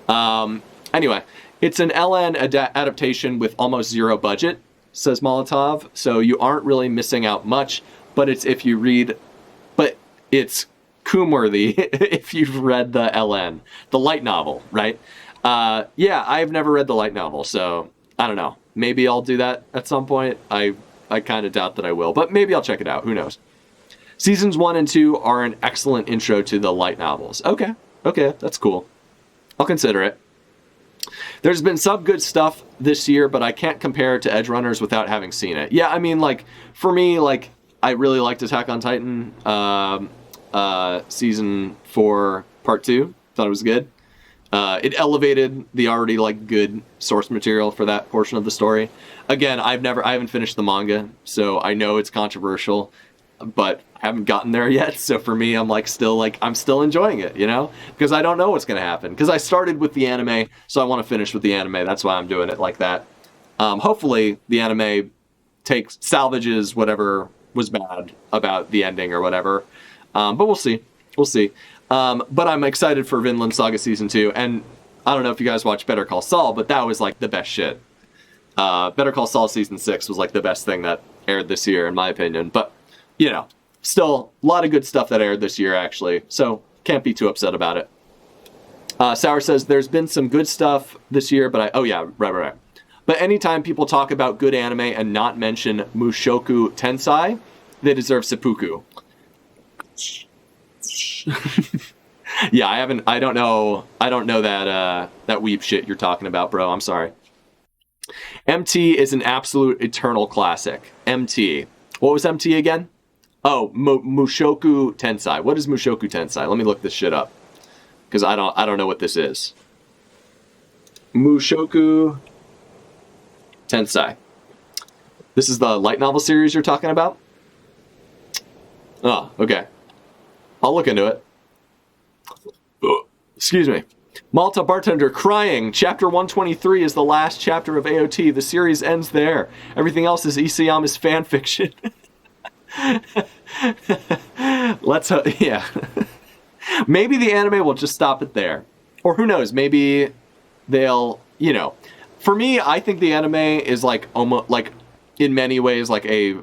Anyway, it's an LN adaptation with almost 0 budget, says Molotov, so you aren't really missing out much, but it's Coom-worthy if you've read the LN, the light novel, right? Yeah, I've never read the light novel, so I don't know. Maybe I'll do that at some point. I kind of doubt that I will, but maybe I'll check it out. Who knows? Seasons 1 and 2 are an excellent intro to the light novels. Okay, that's cool. I'll consider it. There's been some good stuff this year, but I can't compare it to Edgerunners without having seen it. Yeah, I mean, like, for me, like, I really liked Attack on Titan Season 4 Part 2. Thought it was good. It elevated the already, like, good source material for that portion of the story. Again, I haven't finished the manga, so I know it's controversial, but I haven't gotten there yet. So for me, I'm still enjoying it, because I don't know what's going to happen. Because I started with the anime, so I want to finish with the anime. That's why I'm doing it like that. Hopefully, the anime salvages whatever was bad about the ending or whatever. But we'll see. But I'm excited for Vinland Saga Season 2. And I don't know if you guys watch Better Call Saul, but that was, like, the best shit. Better Call Saul Season 6 was, like, the best thing that aired this year, in my opinion. But, still, a lot of good stuff that aired this year, actually. So, can't be too upset about it. Sour says, there's been some good stuff this year, but oh yeah, right. But anytime people talk about good anime and not mention Mushoku Tensei, they deserve seppuku. Yeah, I don't know that weep shit you're talking about, bro. I'm sorry. MT is an absolute eternal classic. MT. What was MT again? Oh, Mushoku Tensei. What is Mushoku Tensei? Let me look this shit up, because I don't know what this is. Mushoku Tensei. This is the light novel series you're talking about? Oh, okay. I'll look into it. Excuse me. Malta Bartender crying. Chapter 123 is the last chapter of AOT. The series ends there. Everything else is Isayama's fan fiction. Let's hope, yeah. Maybe the anime will just stop it there. Or who knows, maybe they'll, you know. For me, I think the anime is like almost like in many ways like a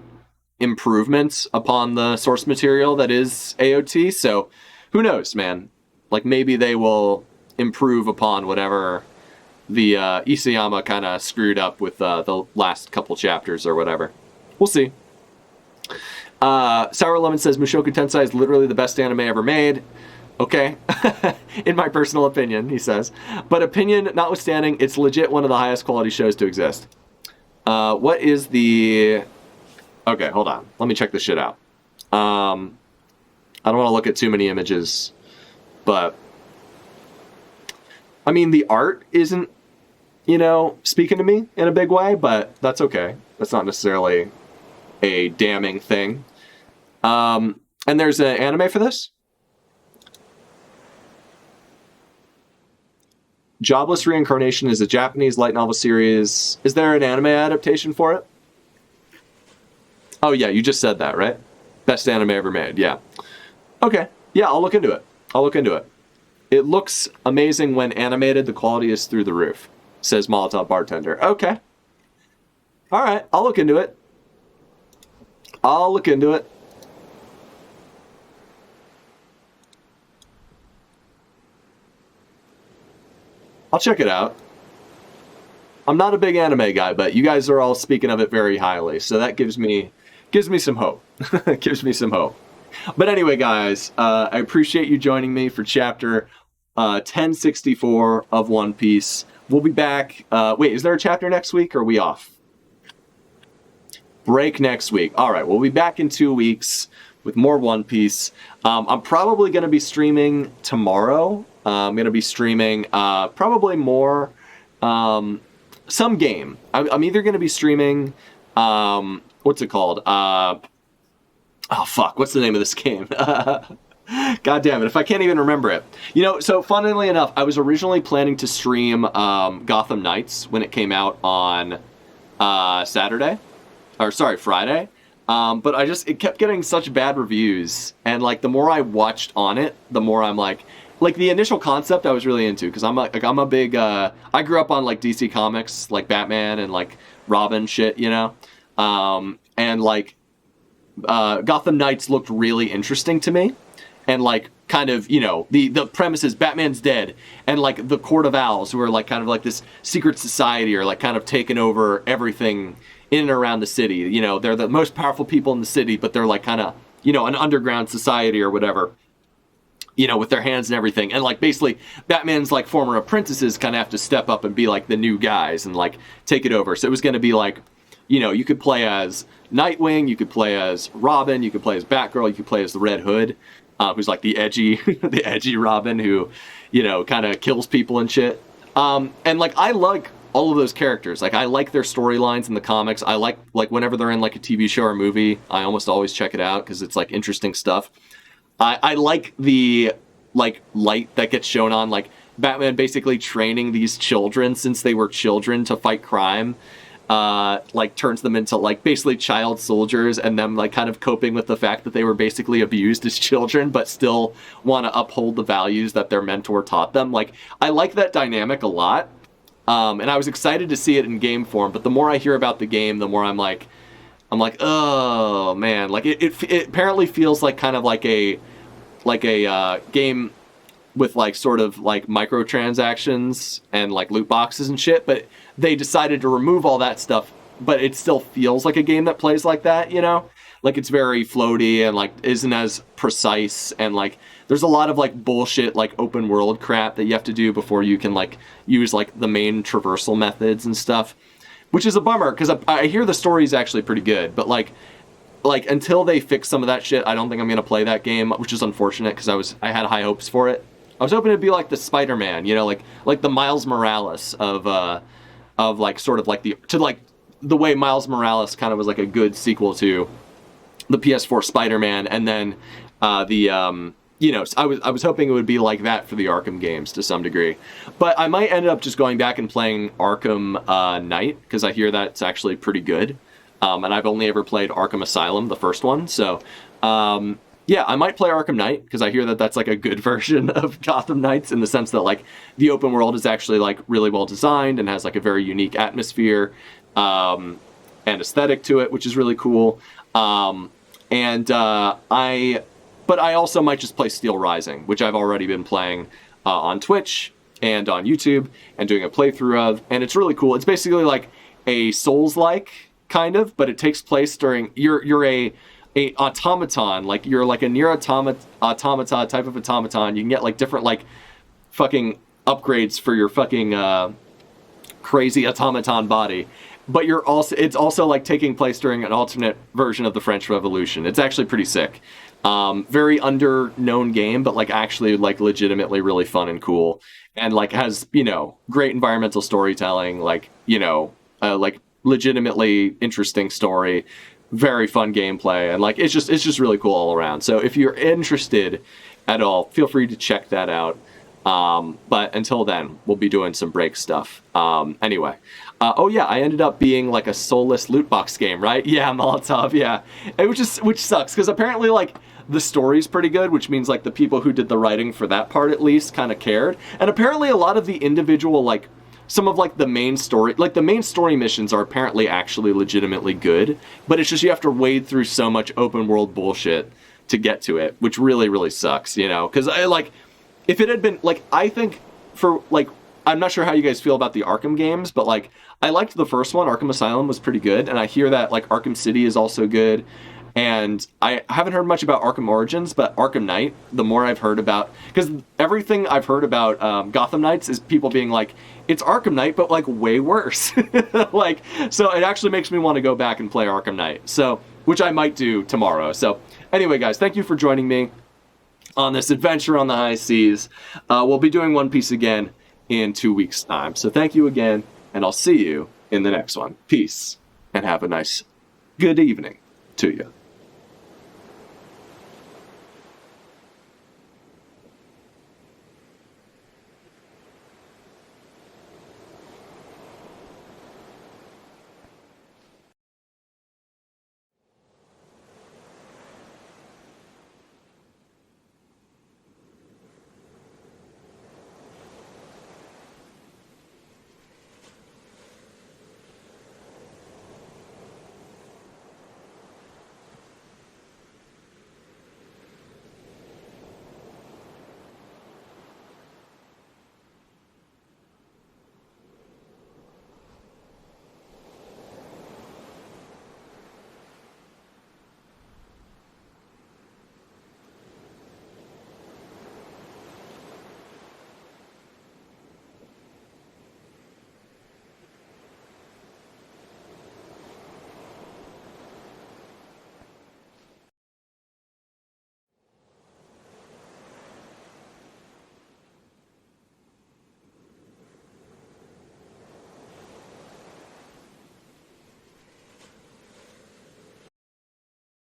improvement upon the source material that is AOT. So who knows, man? Like maybe they will improve upon whatever the Isayama kind of screwed up with the last couple chapters or whatever. We'll see. Sour Lemon says Mushoku Tensei is literally the best anime ever made. Okay. In my personal opinion, he says. But opinion notwithstanding, it's legit one of the highest quality shows to exist. What is the... Okay, hold on. Let me check this shit out. I don't want to look at too many images, but... I mean, the art isn't, you know, speaking to me in a big way, but that's okay. That's not necessarily a damning thing. And there's an anime for this? Jobless Reincarnation is a Japanese light novel series. Is there an anime adaptation for it? Oh yeah, you just said that, right? Best anime ever made, yeah. Okay, yeah, I'll look into it. It looks amazing when animated. The quality is through the roof, says Molotov Bartender. Okay. All right, I'll look into it. I'll check it out. I'm not a big anime guy, but you guys are all speaking of it very highly, so that gives me some hope. Gives me some hope. But anyway, guys, I appreciate you joining me for chapter 1064 of One Piece. We'll be back. Wait, is there a chapter next week, or are we off? Break next week. All right, we'll be back in 2 weeks with more One Piece. I'm probably going to be streaming tomorrow. I'm going to be streaming probably more some game. I'm either going to be streaming, what's it called? Oh, fuck, what's the name of this game? God damn it, if I can't even remember it. You know, so funnily enough, I was originally planning to stream Gotham Knights when it came out on Friday. But it kept getting such bad reviews. And, like, the more I watched on it, the more I'm like the initial concept I was really into. Because I'm a big, I grew up on, like, DC Comics, like Batman and, like, Robin shit, you know? And, like, Gotham Knights looked really interesting to me. And, like, kind of, you know, the premise is Batman's dead. And, like, the Court of Owls, who are, like, kind of like this secret society, are, like, kind of taking over everything in and around the city. You know, they're the most powerful people in the city, but they're, like, kind of, you know, an underground society or whatever. You know, with their hands and everything. And, like, basically, Batman's, like, former apprentices kind of have to step up and be, like, the new guys and, like, take it over. So it was going to be, like, you know, you could play as Nightwing, you could play as Robin, you could play as Batgirl, you could play as the Red Hood, who's, like, the edgy Robin who, you know, kind of kills people and shit. And, like, I like all of those characters. Like, I like their storylines in the comics. I like whenever they're in, like, a TV show or movie, I almost always check it out because it's, like, interesting stuff. I like the, like, light that gets shown on, like, Batman basically training these children since they were children to fight crime. Like, turns them into, like, basically child soldiers, and them, like, kind of coping with the fact that they were basically abused as children, but still want to uphold the values that their mentor taught them. Like, I like that dynamic a lot. And I was excited to see it in game form, but the more I hear about the game, the more I'm like, oh man, like it apparently feels like kind of like a game with like sort of like microtransactions and like loot boxes and shit, but they decided to remove all that stuff, but it still feels like a game that plays like that, you know? Like it's very floaty and like isn't as precise, and like there's a lot of like bullshit like open world crap that you have to do before you can like use like the main traversal methods and stuff, which is a bummer because I hear the story is actually pretty good, but like until they fix some of that shit, I don't think I'm gonna play that game, which is unfortunate because I had high hopes for it. I was hoping it'd be like the Spider-Man, you know, like the Miles Morales of like sort of like the way Miles Morales kind of was like a good sequel to the PS4 Spider-Man, and then you know, I was hoping it would be like that for the Arkham games to some degree, but I might end up just going back and playing Arkham Knight because I hear that's actually pretty good, and I've only ever played Arkham Asylum, the first one, so yeah, I might play Arkham Knight because I hear that that's like a good version of Gotham Knights in the sense that like the open world is actually like really well designed and has like a very unique atmosphere and aesthetic to it, which is really cool. But I also might just play Steel Rising, which I've already been playing on Twitch and on YouTube and doing a playthrough of, and it's really cool. It's basically like a Souls-like kind of, but it takes place during you're a automaton, like you're like a near automata type of automaton. You can get like different like fucking upgrades for your fucking crazy automaton body. But it's also like taking place during an alternate version of the French Revolution. It's actually pretty sick. Very under-known game, but like actually like legitimately really fun and cool. And like has, you know, great environmental storytelling, like, you know, like legitimately interesting story, very fun gameplay, and like it's just really cool all around. So if you're interested at all, feel free to check that out. But until then, we'll be doing some break stuff. Anyway. Oh yeah, I ended up being like a soulless loot box game, right? Yeah, Molotov, yeah. Which sucks, because apparently like the story's pretty good, which means like the people who did the writing for that part at least kind of cared. And apparently a lot of the individual like some of like the main story missions are apparently actually legitimately good, but it's just you have to wade through so much open world bullshit to get to it, which really, really sucks, you know? Because I like, if it had been like, I think for like, I'm not sure how you guys feel about the Arkham games, but like I liked the first one. Arkham Asylum was pretty good, and I hear that like Arkham City is also good. And I haven't heard much about Arkham Origins, but Arkham Knight, the more I've heard about, because everything I've heard about Gotham Knights is people being like, it's Arkham Knight, but like way worse. Like, so it actually makes me want to go back and play Arkham Knight. So, which I might do tomorrow. So anyway, guys, thank you for joining me on this adventure on the high seas. We'll be doing One Piece again in 2 weeks' time. So thank you again, and I'll see you in the next one. Peace, and have a nice good evening to you.